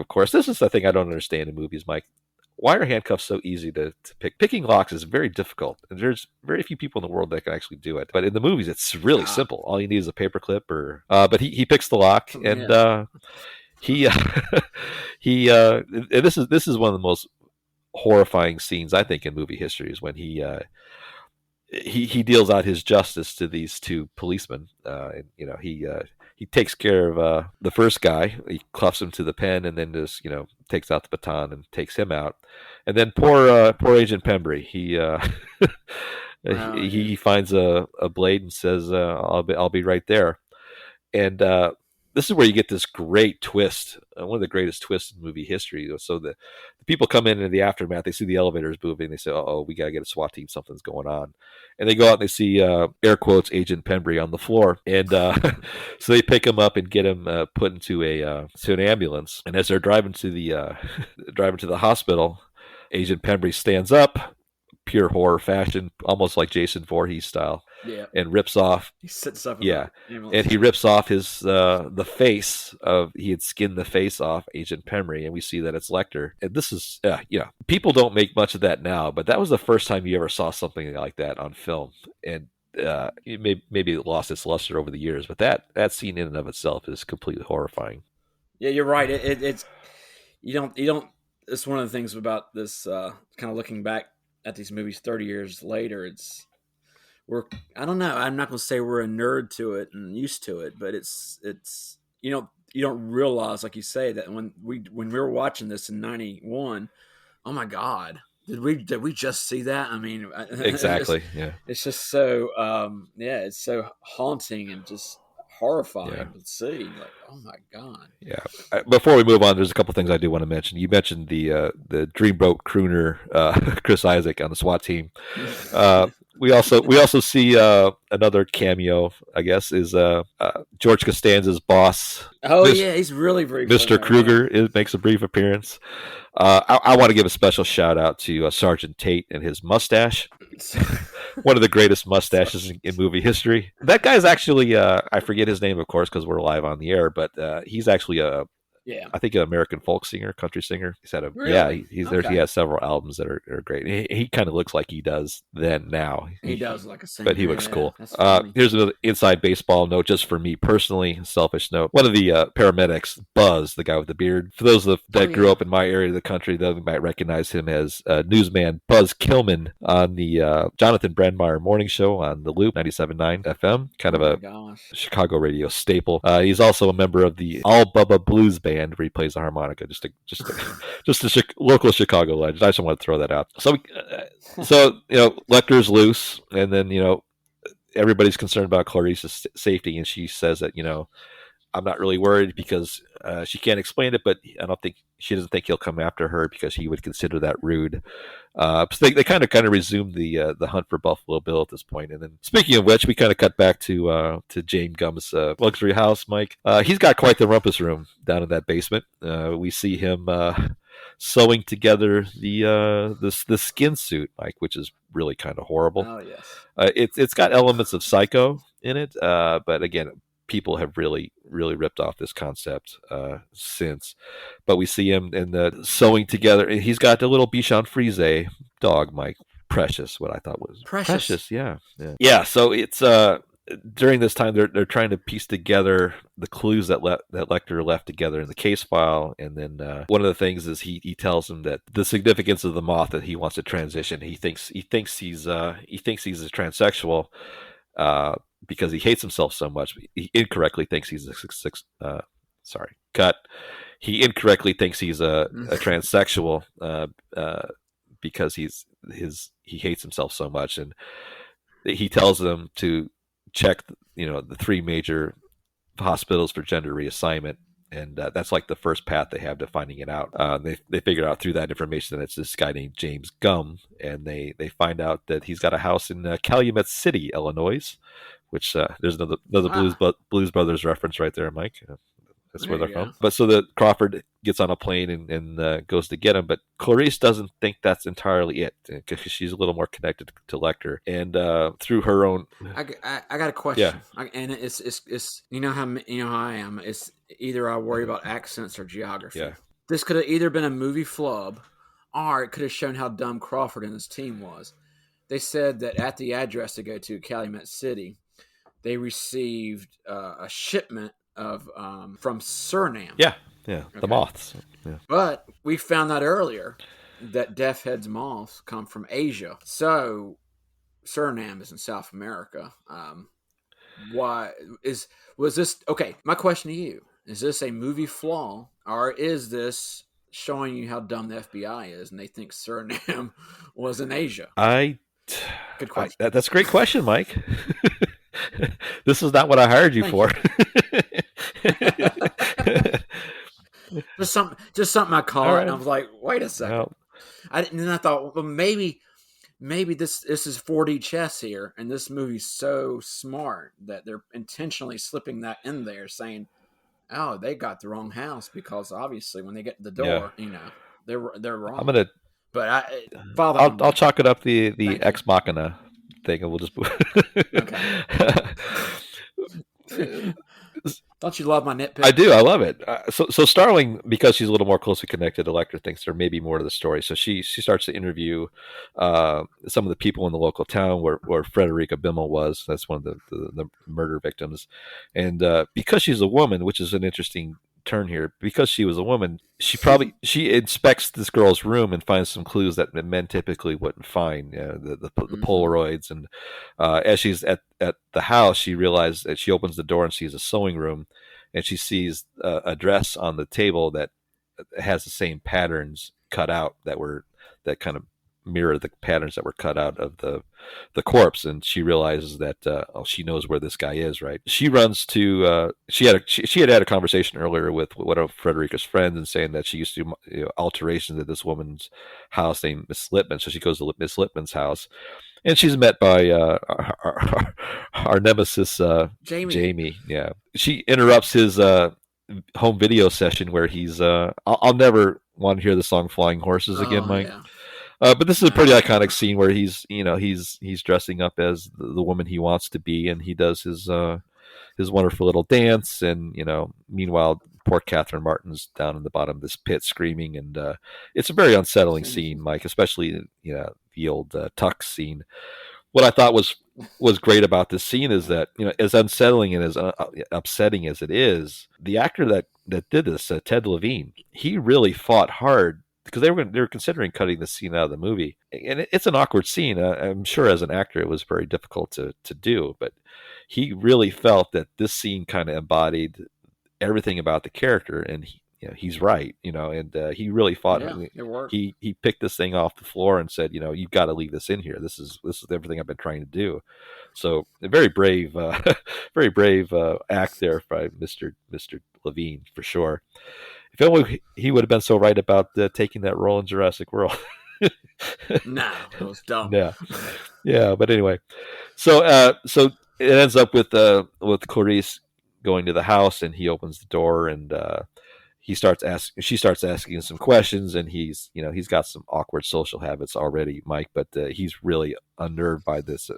Speaker 2: Of course, this is the thing I don't understand in movies, Mike. Why are handcuffs so easy to pick? Picking locks is very difficult, and there's very few people in the world that can actually do it. But in the movies, it's really simple. All you need is a paper clip, but he picks the lock, and this is one of the most horrifying scenes, I think, in movie history, is when he deals out his justice to these two policemen. And he takes care of the first guy. He cuffs him to the pen, and then just takes out the baton and takes him out. And then poor Agent Pembry, he finds a blade and says, "I'll be right there." And this is where you get this great twist, one of the greatest twists in movie history. So the people come in the aftermath, they see the elevators moving, they say, "Oh, we got to get a SWAT team, something's going on." And they go out and they see, air quotes, Agent Pembry on the floor. And so they pick him up and get him put into an ambulance. And as they're driving to the hospital, Agent Pembry stands up, pure horror fashion, almost like Jason Voorhees style.
Speaker 3: Yeah.
Speaker 2: And rips off.
Speaker 3: He sits up.
Speaker 2: And he rips off his the face of. He had skinned the face off Agent Pembry, and we see that it's Lecter. And this is, people don't make much of that now, but that was the first time you ever saw something like that on film. And maybe it lost its luster over the years, but that scene in and of itself is completely horrifying.
Speaker 3: Yeah, you're right. It's you don't. It's one of the things about this kind of looking back at these movies 30 years later. I don't know. I'm not going to say we're a nerd to it and used to it, but it's you don't realize, like you say, that when we were watching this in 91, oh my God, did we just see that? I mean,
Speaker 2: exactly.
Speaker 3: It's just so it's so haunting and just horrifying to see. Like, oh my God.
Speaker 2: Yeah. Before we move on, there's a couple things I do want to mention. You mentioned the dreamboat crooner Chris Isaac on the SWAT team. We also see another cameo, I guess, is George Costanza's boss.
Speaker 3: Oh, he's really brief.
Speaker 2: Mr. Kruger makes a brief appearance. I want to give a special shout out to Sergeant Tate and his mustache. One of the greatest mustaches in movie history. That guy's actually, I forget his name, of course, because we're live on the air, but he's actually a
Speaker 3: Yeah.
Speaker 2: I think an American folk singer, country singer. He's had
Speaker 3: Really?
Speaker 2: he's
Speaker 3: Okay.
Speaker 2: he has several albums that are great. He kind of looks like he does then now.
Speaker 3: He does like a singer.
Speaker 2: But he looks cool.
Speaker 3: That's funny.
Speaker 2: Here's another inside baseball note, just for me personally, selfish note. One of the paramedics, Buzz, the guy with the beard. For those that grew up in my area of the country, they might recognize him as newsman Buzz Kilman on the Jonathan Brandmeier morning show on the Loop 97.9 FM, kind of a Chicago radio staple. He's also a member of the All Bubba Blues Band, where he plays the harmonica. Just a local Chicago legend. I just want to throw that out. So Lecter's loose, and then everybody's concerned about Clarice's safety, and she says that I'm not really worried because she can't explain it, but she doesn't think he'll come after her because he would consider that rude. So they kind of resumed the hunt for Buffalo Bill at this point. And then, speaking of which, we kind of cut back to James Gumm's luxury house. Mike, he's got quite the rumpus room down in that basement. We see him sewing together the skin suit, Mike, which is really kind of horrible.
Speaker 3: Oh yes,
Speaker 2: it's got elements of Psycho in it, but again, people have really ripped off this concept since. But we see him in the sewing together, and he's got the little Bichon Frise dog, Mike. Precious, what I thought was precious. Yeah. So it's during this time they're trying to piece together the clues that Lecter left together in the case file, and then one of the things is he tells him that the significance of the moth that he wants to transition. He thinks he's a transsexual. Because he hates himself so much, he incorrectly thinks he's He incorrectly thinks he's a transsexual because he hates himself so much, and he tells them to check, the three major hospitals for gender reassignment. And that's like the first path they have to finding it out. They figured out through that information that it's this guy named James Gumm, and they find out that he's got a house in Calumet City, Illinois, which there's another Blues Brothers reference right there, Mike. That's where they're from. But so that Crawford gets on a plane and goes to get him, but Clarice doesn't think that's entirely it, because she's a little more connected to Lecter, and through her own.
Speaker 3: I got a question, and it's how I am. It's either I worry about accents or geography.
Speaker 2: Yeah.
Speaker 3: This could have either been a movie flub, or it could have shown how dumb Crawford and his team was. They said that at the address to go to, Calumet City, they received a shipment of from Suriname.
Speaker 2: Yeah, the moths. Yeah.
Speaker 3: But we found out earlier that Death Head's moths come from Asia. So Suriname is in South America. Was this okay? My question to you is: this a movie flaw, or is this showing you how dumb the FBI is, and they think Suriname was in Asia?
Speaker 2: Good question. That's a great question, Mike. This is not what I hired you for.
Speaker 3: just something I caught, and I was like, wait a second. And I thought, well, maybe this is 4D chess here, and this movie's so smart that they're intentionally slipping that in there, saying, oh, they got the wrong house, because obviously when they get to the door, they're wrong.
Speaker 2: I'll chalk it up the Ex Machina thing, and we'll just
Speaker 3: okay. Don't you love my nitpick?
Speaker 2: I do. I love it. So Starling, because she's a little more closely connected to Lecter, thinks there may be more to the story. So she starts to interview some of the people in the local town where Frederica Bimmel was. That's one of the murder victims. And because she's a woman, which is an interesting turn here, because she was a woman, she inspects this girl's room and finds some clues that men typically wouldn't find, the Polaroids. And as she's at the house, she realizes that she opens the door and sees a sewing room, and she sees a dress on the table that has the same patterns cut out that kind of mirror the patterns that were cut out of the corpse. And she realizes that she knows where this guy is. Right, she runs to she had a conversation earlier with one of Frederica's friends, and saying that she used to do alterations at this woman's house named Miss Lippman. So she goes to Miss Lippman's house, and she's met by our nemesis Jamie. Yeah, she interrupts his home video session where he's I'll never want to hear the song "Flying Horses" again, Mike.
Speaker 3: Yeah.
Speaker 2: But this is a pretty iconic scene where he's dressing up as the woman he wants to be, and he does his his wonderful little dance, and meanwhile, poor Catherine Martin's down in the bottom of this pit screaming, and it's a very unsettling scene, Mike, especially the old Tux scene. What I thought was great about this scene is that as unsettling and as upsetting as it is, the actor that did this, Ted Levine, he really fought hard because they were considering cutting the scene out of the movie, and it's an awkward scene. I'm sure as an actor it was very difficult to do, but he really felt that this scene kind of embodied everything about the character, and he's right, and he really fought.
Speaker 3: Yeah, it worked.
Speaker 2: He picked this thing off the floor and said, you've got to leave this in here. This is everything I've been trying to do. So a very brave, very brave act there by Mr. Levine for sure. If only he would have been so right about taking that role in Jurassic World.
Speaker 3: Nah, it was dumb.
Speaker 2: Yeah. But anyway, so it ends up with Clarice going to the house, and he opens the door, and she starts asking some questions, and he's got some awkward social habits already, Mike, but he's really unnerved by this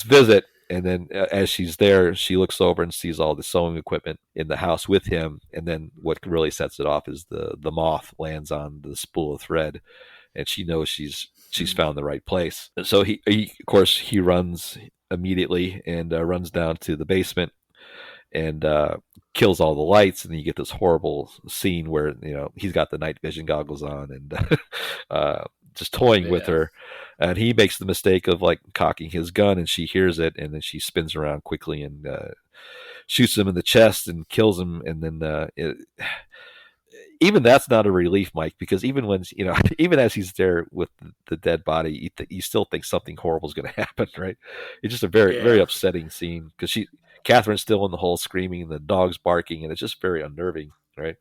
Speaker 2: visit. And then as she's there, she looks over and sees all the sewing equipment in the house with him. And then what really sets it off is the moth lands on the spool of thread, and she knows she's found the right place. And so he of course he runs immediately and runs down to the basement and kills all the lights, and then you get this horrible scene where he's got the night vision goggles on and just toying with her, and he makes the mistake of like cocking his gun, and she hears it, and then she spins around quickly and shoots him in the chest and kills him. And then even that's not a relief, Mike, because even when even as he's there with the dead body, you still think something horrible is going to happen, right? It's just a very upsetting scene because Catherine's still in the hole screaming, and the dog's barking, and it's just very unnerving, right?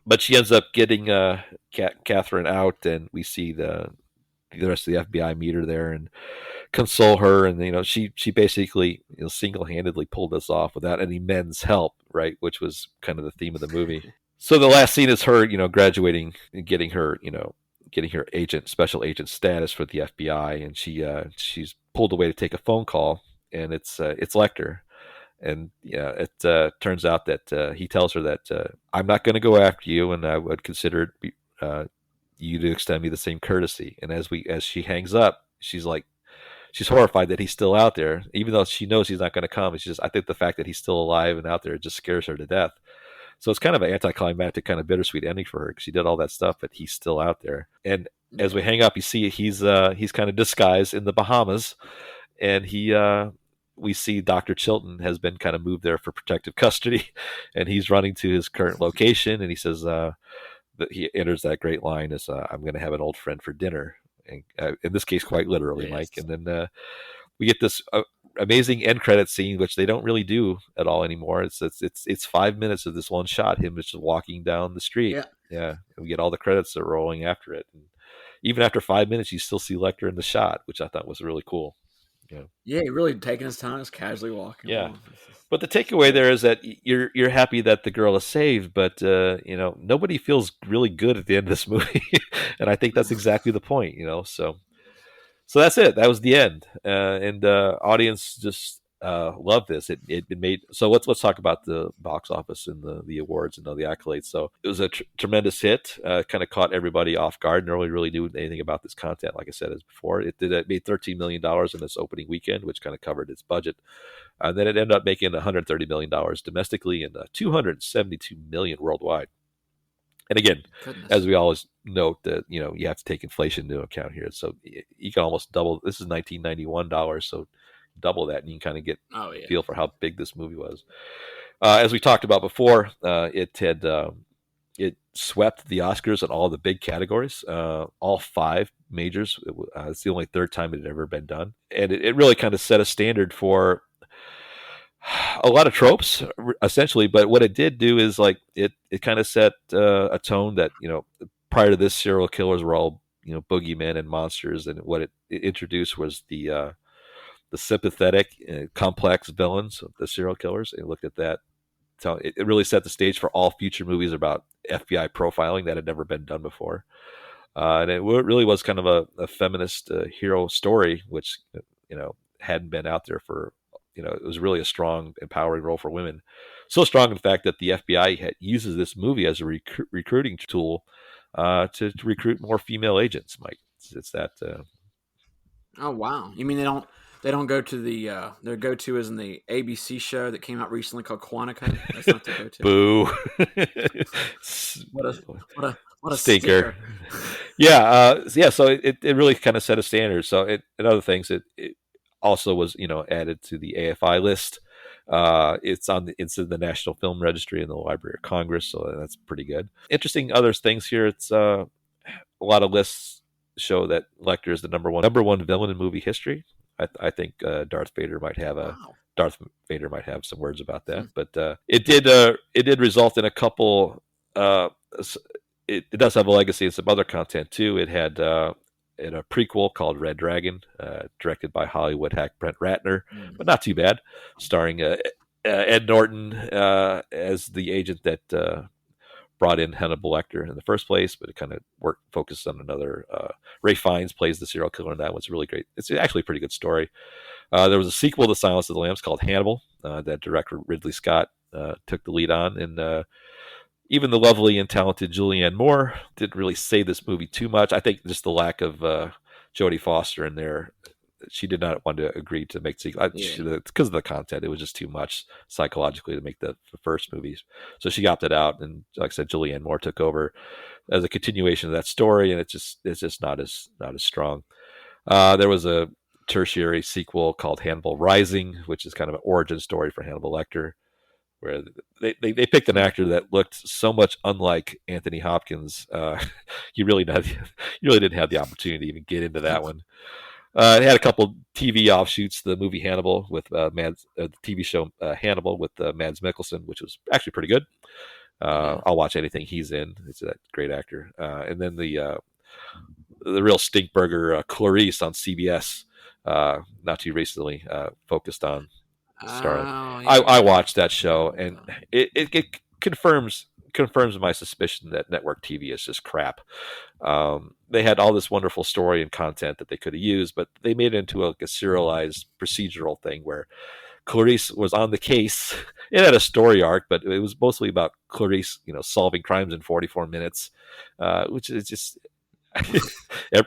Speaker 2: But she ends up getting Catherine out, and we see the rest of the FBI meet her there and console her, and she basically single-handedly pulled this off without any men's help, right? Which was kind of the theme of the movie. So the last scene is her, graduating and getting her special agent status for the FBI, and she's pulled away to take a phone call, and it's Lecter. And it turns out that he tells her that I'm not going to go after you, and I would consider you to extend me the same courtesy. And as she hangs up, she's horrified that he's still out there, even though she knows he's not going to come. I think the fact that he's still alive and out there just scares her to death. So it's kind of an anticlimactic, kind of bittersweet ending for her because she did all that stuff, but he's still out there. And as we hang up, you see he's kind of disguised in the Bahamas, and we see Dr. Chilton has been kind of moved there for protective custody, and he's running to his current location, and he says that he enters that great line as I'm going to have an old friend for dinner, and in this case quite literally, Mike. And then we get this amazing end credit scene, which they don't really do at all anymore. It's 5 minutes of this one shot, him just walking down the street. Yeah. And we get all the credits that are rolling after it, and even after 5 minutes you still see Lecter in the shot, which I thought was really cool.
Speaker 3: Yeah, he really taking his time, just casually walking.
Speaker 2: Yeah, but the takeaway there is that you're happy that the girl is saved, but nobody feels really good at the end of this movie, and I think that's exactly the point. So that's it. That was the end, and audience just loved this. It made so. Let's talk about the box office and the awards and the accolades. So it was a tremendous hit. Kind of caught everybody off guard. Nobody really knew anything about this content. Like I said as before, it made $13 million in its opening weekend, which kind of covered its budget. And then it ended up making $130 million domestically and $272 million worldwide. And again, as we always note, that you have to take inflation into account here. So you can almost double. This is $1991, so double that, and you can kind of get a feel for how big this movie was. As we talked about before, it swept the Oscars in all the big categories, all 5 majors. It's the only third time it had ever been done, and it really kind of set a standard for a lot of tropes, essentially. But what it did do is it kind of set a tone that prior to this, serial killers were all boogeymen and monsters, and what it introduced was the sympathetic, complex villains, the serial killers. And looked at that. So it really set the stage for all future movies about FBI profiling that had never been done before. And it really was kind of a feminist hero story, which hadn't been out there for, it was really a strong, empowering role for women. So strong, in fact, that the FBI uses this movie as a recruiting tool to recruit more female agents, Mike. It's that.
Speaker 3: Oh wow! You mean they don't go to the their go-to is in the ABC show that came out recently called Quantico? That's not the go-to.
Speaker 2: Boo!
Speaker 3: what a
Speaker 2: stinker.
Speaker 3: stinker.
Speaker 2: Yeah. So it really kind of set a standard. So and other things, it also was added to the AFI list. It's in the National Film Registry in the Library of Congress, so that's pretty good. Interesting other things here. It's a lot of lists show that Lecter is the number one villain in movie history. I think Darth Vader might have some words about that, but it did result in a couple. It does have a legacy and some other content too. It had in a prequel called Red Dragon, directed by Hollywood hack Brent Ratner, but not too bad, starring Ed Norton as the agent that brought in Hannibal Lecter in the first place, but it kind of focused on another. Ray Fiennes plays the serial killer in that one. It's really great. It's actually a pretty good story. There was a sequel to Silence of the Lambs called Hannibal that director Ridley Scott took the lead on, and even the lovely and talented Julianne Moore didn't really say this movie too much. I think just the lack of Jodie Foster in there, she did not want to agree to make the sequel because of the content. It was just too much psychologically to make the first movies, so she opted out. And like I said, Julianne Moore took over as a continuation of that story, and it's just not as strong. There was a tertiary sequel called Hannibal Rising, which is kind of an origin story for Hannibal Lecter, where they picked an actor that looked so much unlike Anthony Hopkins. You really didn't have the opportunity to even get into that one. It had a couple TV offshoots, the movie Hannibal with the TV show Hannibal with Mads Mikkelsen, which was actually pretty good. I'll watch anything he's in. He's a great actor. And then the real stinkburger Clarice on CBS, not too recently, focused on starring. I watched that show, and it confirms my suspicion that network TV is just crap. They had all this wonderful story and content that they could have used, but they made it into a serialized procedural thing where Clarice was on the case. It had a story arc, but it was mostly about Clarice, solving crimes in 44 minutes, which is just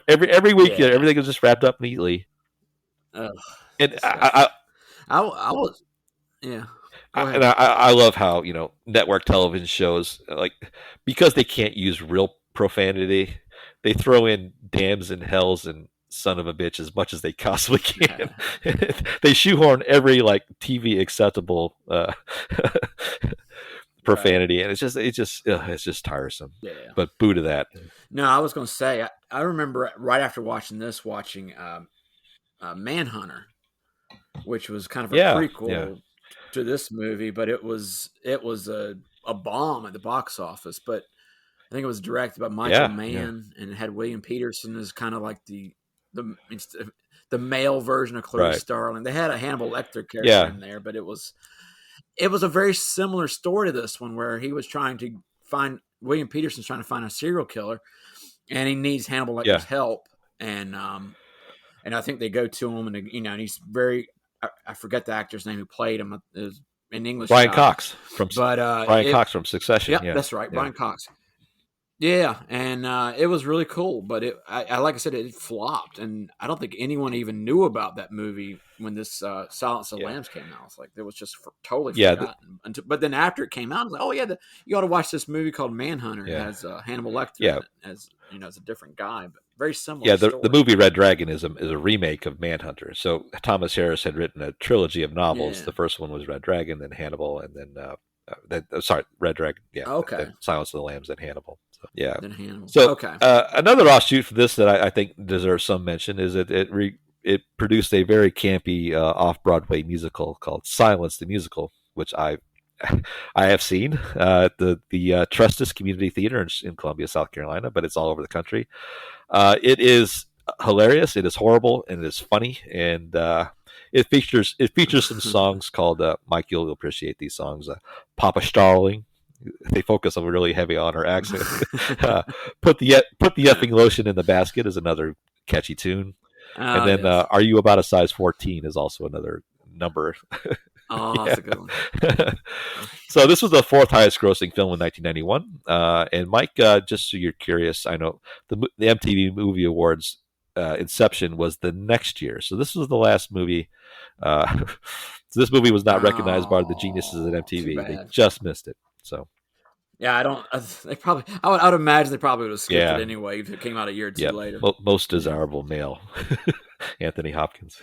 Speaker 2: every week everything was just wrapped up neatly. And I
Speaker 3: was
Speaker 2: I love how network television shows, like, because they can't use real profanity, they throw in dams and hells and son of a bitch as much as they possibly can. They shoehorn every TV acceptable profanity, and it's just tiresome. Yeah. But boo to that.
Speaker 3: No, I was going to say I remember right after watching Manhunter, which was kind of a prequel to this movie, but it was a bomb at the box office. But I think it was directed by Michael Mann, and it had William Peterson as kind of like the male version of Clarice Starling. They had a Hannibal Lecter character in there, but it was a very similar story to this one, where he was William Peterson's trying to find a serial killer, and he needs Hannibal Lecter's help, and I think they go to him, and and he's very. I forget the actor's name who played him. It was in English.
Speaker 2: Brian Cox from Cox from Succession.
Speaker 3: Yep, that's right, Brian Cox. Yeah, and it was really cool, but like I said, it flopped, and I don't think anyone even knew about that movie when this Silence of the Lambs came out. It's like it was just totally forgotten. But then after it came out, I was like, oh yeah, you ought to watch this movie called Manhunter. It has Hannibal Lecter in it, as as a different guy, but very similar. Yeah,
Speaker 2: the movie Red Dragon is a remake of Manhunter. So Thomas Harris had written a trilogy of novels. Yeah. The first one was Red Dragon, then Hannibal, and then Red Dragon. Yeah.
Speaker 3: Okay.
Speaker 2: Then Silence of the Lambs, then Hannibal. So, yeah.
Speaker 3: Then Hannibal.
Speaker 2: So another offshoot for this that I think deserves some mention is that it produced a very campy off-Broadway musical called Silence the Musical, which I have seen at the Trustis Community Theater in Columbia, South Carolina, but it's all over the country. It is hilarious. It is horrible, and it is funny, and it features some songs called Mike. You'll appreciate these songs. Papa Starling. They focus on really heavy on her accent. Put the effing lotion in the basket is another catchy tune. And then
Speaker 3: Yes.
Speaker 2: Are You About a Size 14 is also another number.
Speaker 3: Oh, that's a good one.
Speaker 2: So this was the fourth highest grossing film in 1991. And Mike, just so you're curious, I know the MTV Movie Awards Inception was the next year. So this was the last movie. So this movie was not recognized by the geniuses at
Speaker 3: Too
Speaker 2: MTV. They
Speaker 3: bad.
Speaker 2: just missed it. So
Speaker 3: Yeah, I don't. They probably. I would imagine they probably would have skipped
Speaker 2: Yeah.
Speaker 3: it anyway if it came out a year or two
Speaker 2: yeah,
Speaker 3: later.
Speaker 2: most desirable male, Anthony Hopkins.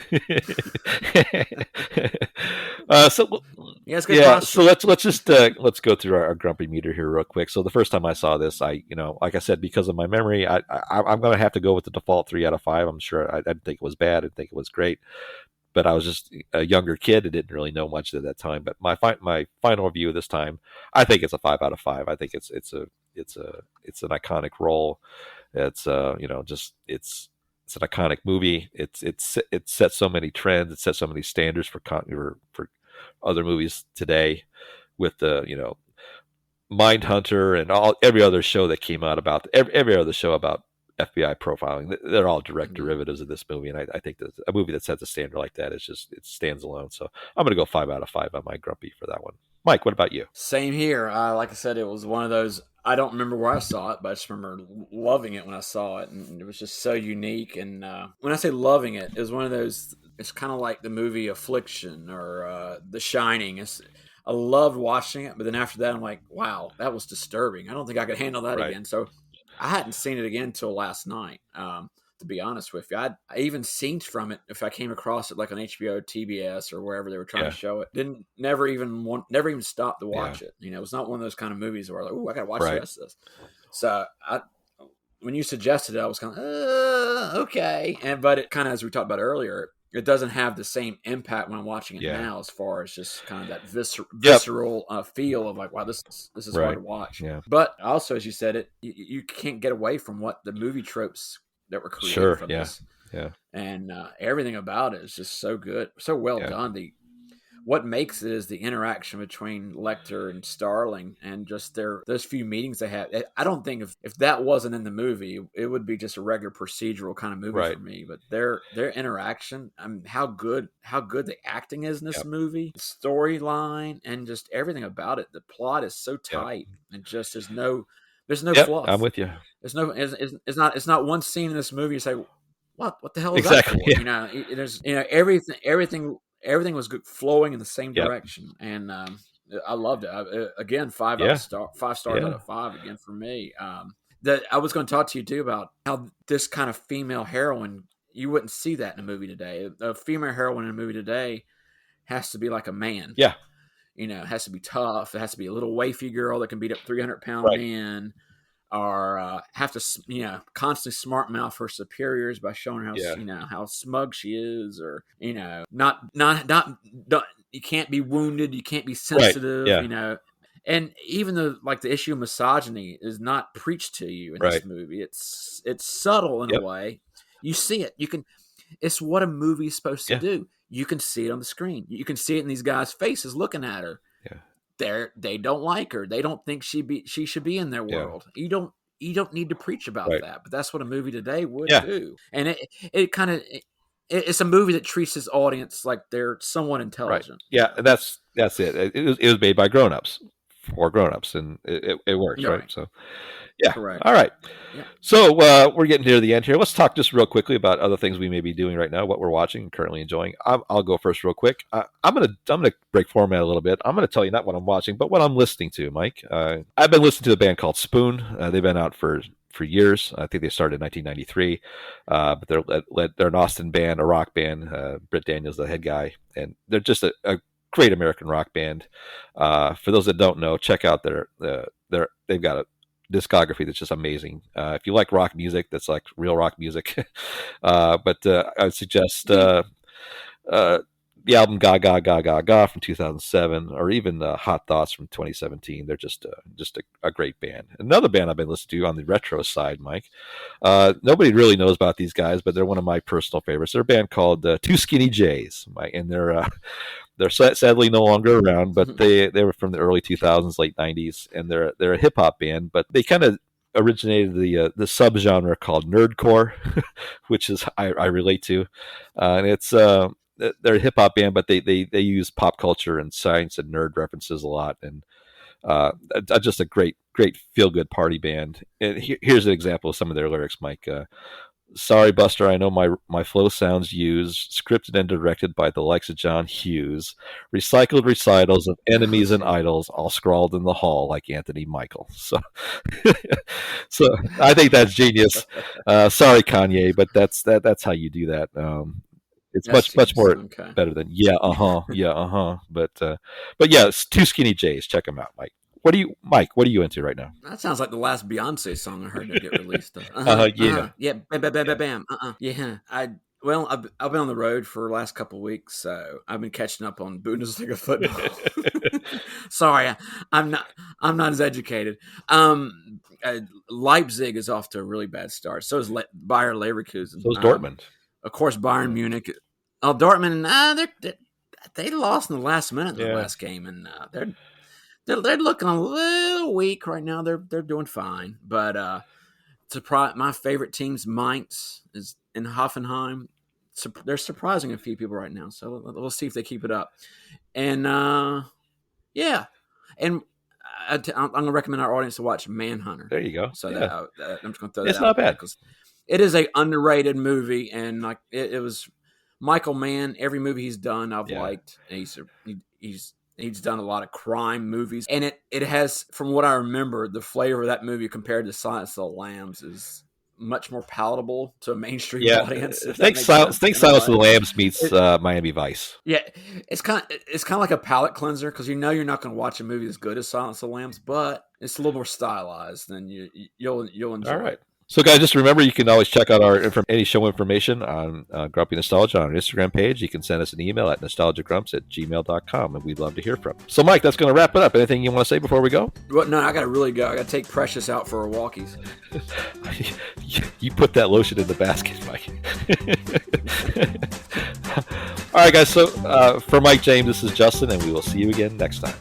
Speaker 2: So
Speaker 3: Yeah, it's good
Speaker 2: yeah,
Speaker 3: posture.
Speaker 2: so let's just let's go through our grumpy meter here real quick. So the first time I saw this, like I said, because of my memory, I'm going to have to go with the default 3 out of 5. I'm sure I didn't think it was bad. I didn't think it was great, but I was just a younger kid and didn't really know much at that time. But my final review this time, I think it's a 5 out of 5. I think it's an iconic role. It's it's an iconic movie. It set so many trends. It set so many standards for other movies today, with the Mindhunter and every other show that came out about every other show about FBI profiling. They're all direct derivatives of this movie, and I think that a movie that sets a standard like that it stands alone. So I'm going to go 5 out of 5 on my grumpy for that one. Mike, what about you?
Speaker 3: Same here. Like I said, it was one of those. I don't remember where I saw it, but I just remember loving it when I saw it, and it was just so unique. And when I say loving it, it was one of those. It's kind of like the movie Affliction or The Shining. I loved watching it, but then after that, I'm like, wow, that was disturbing. I don't think I could handle that
Speaker 2: Right.
Speaker 3: again. So I hadn't seen it again until last night. To be honest with you, I even scenes from it if I came across it like on HBO, TBS, or wherever they were trying to show it. Never even stopped to watch it. It was not one of those kind of movies where like, oh, I got to watch the rest of this. So when you suggested it, I was kind of okay, but it kind of, as we talked about earlier, it doesn't have the same impact when I'm watching it now, as far as just kind of that visceral feel of like, wow, this is hard to watch.
Speaker 2: Yeah.
Speaker 3: But also, as you said, you can't get away from what the movie tropes that were created from this.
Speaker 2: Yeah.
Speaker 3: And everything about it is just so good, so well done. What makes it is the interaction between Lecter and Starling, and just those few meetings they have. I don't think if that wasn't in the movie, it would be just a regular procedural kind of movie for me. But their interaction, how good the acting is in this movie, the storyline, and just everything about it. The plot is so tight, and just there's no fluff.
Speaker 2: I'm with you.
Speaker 3: There's no, it's not one scene in this movie you say, what the hell is
Speaker 2: Exactly,
Speaker 3: that for? There's everything was good, flowing in the same direction, and I loved it. Again, 5 stars out of 5 again for me. That I was going to talk to you too about how this kind of female heroine, you wouldn't see that in a movie today. A female heroine in a movie today has to be like a man.
Speaker 2: Yeah.
Speaker 3: It has to be tough. It has to be a little wafy girl that can beat up 300-pound men, or have to constantly smart mouth her superiors by showing how how smug she is, or not you can't be wounded, you can't be sensitive, and even though like the issue of misogyny is not preached to you in this movie, it's subtle in a way. You see it, it's what a movie is supposed to do. You can see it on the screen, you can see it in these guys' faces looking at her. They don't like her. They don't think she should be in their world. You don't need to preach about that, but that's what a movie today would do. And it's a movie that treats its audience like they're somewhat intelligent.
Speaker 2: Yeah, that's it. It was made by grown-ups for grown-ups, and it works, right? So yeah.
Speaker 3: Correct.
Speaker 2: All right.
Speaker 3: Yeah.
Speaker 2: So we're getting near the end here. Let's talk just real quickly about other things we may be doing right now, what we're watching and currently enjoying. I'll go first real quick. I'm gonna break format a little bit. I'm gonna tell you not what I'm watching, but what I'm listening to, Mike. I've been listening to a band called Spoon. They've been out for years. I think they started in 1993. But they're an Austin band, a rock band. Britt Daniels, the head guy, and they're just a great American rock band. For those that don't know, check out they've got a discography that's just amazing. If you like rock music, that's like real rock music. But I would suggest the album "Ga Ga Ga Ga Ga" from 2007, or even "Hot Thoughts" from 2017. They're just a great band. Another band I've been listening to on the retro side, Mike. Nobody really knows about these guys, but they're one of my personal favorites. They're a band called Two Skinny Jays, and they're sadly no longer around, but they were from the early 2000s, late 90s, and they're a hip hop band, but they kind of originated the subgenre called nerdcore, which is I relate to, and it's they're a hip hop band, but they use pop culture and science and nerd references a lot, and just a great feel good party band. And here's an example of some of their lyrics, Mike. Sorry, Buster, I know my flow sounds used, scripted and directed by the likes of John Hughes, recycled recitals of enemies and idols, all scrawled in the hall like Anthony Michael. So, so I think that's genius. Sorry, Kanye, but that's how you do that. It's much more better than But yeah, it's Two Skinny Jays. Check them out, Mike. What are you into right now?
Speaker 3: That sounds like the last Beyonce song I heard that get released.
Speaker 2: Yeah,
Speaker 3: bam. Yeah. I've been on the road for the last couple of weeks, so I've been catching up on Bundesliga football. Sorry, I'm not as educated. Leipzig is off to a really bad start. So is Bayer Leverkusen.
Speaker 2: So is Dortmund.
Speaker 3: Of course, Bayern Munich. Oh, Dortmund. They lost in the last minute of the last game, and they're looking a little weak right now. They're doing fine, but my favorite team's Mainz is in Hoffenheim. They're surprising a few people right now, so we'll see if they keep it up. And and I'm gonna recommend our audience to watch Manhunter.
Speaker 2: There you go.
Speaker 3: So I'm just gonna throw that.
Speaker 2: It's not bad
Speaker 3: because it is a underrated movie, and like it was Michael Mann. Every movie he's done, I've liked. And he's done a lot of crime movies, and it has, from what I remember, the flavor of that movie compared to Silence of the Lambs is much more palatable to a mainstream audience.
Speaker 2: Think Silence of the Lambs meets Miami Vice.
Speaker 3: Yeah, it's kind of like a palate cleanser because you're not going to watch a movie as good as Silence of the Lambs, but it's a little more stylized, and you'll enjoy.
Speaker 2: All right. It. So, guys, just remember, you can always check out any show information on Grumpy Nostalgia on our Instagram page. You can send us an email at nostalgiagrumps@gmail.com, and we'd love to hear from you. So, Mike, that's going to wrap it up. Anything you want to say before we go?
Speaker 3: Well, no, I got to really go. I got to take Precious out for her walkies.
Speaker 2: You put that lotion in the basket, Mike. All right, guys. So, for Mike James, this is Justin, and we will see you again next time.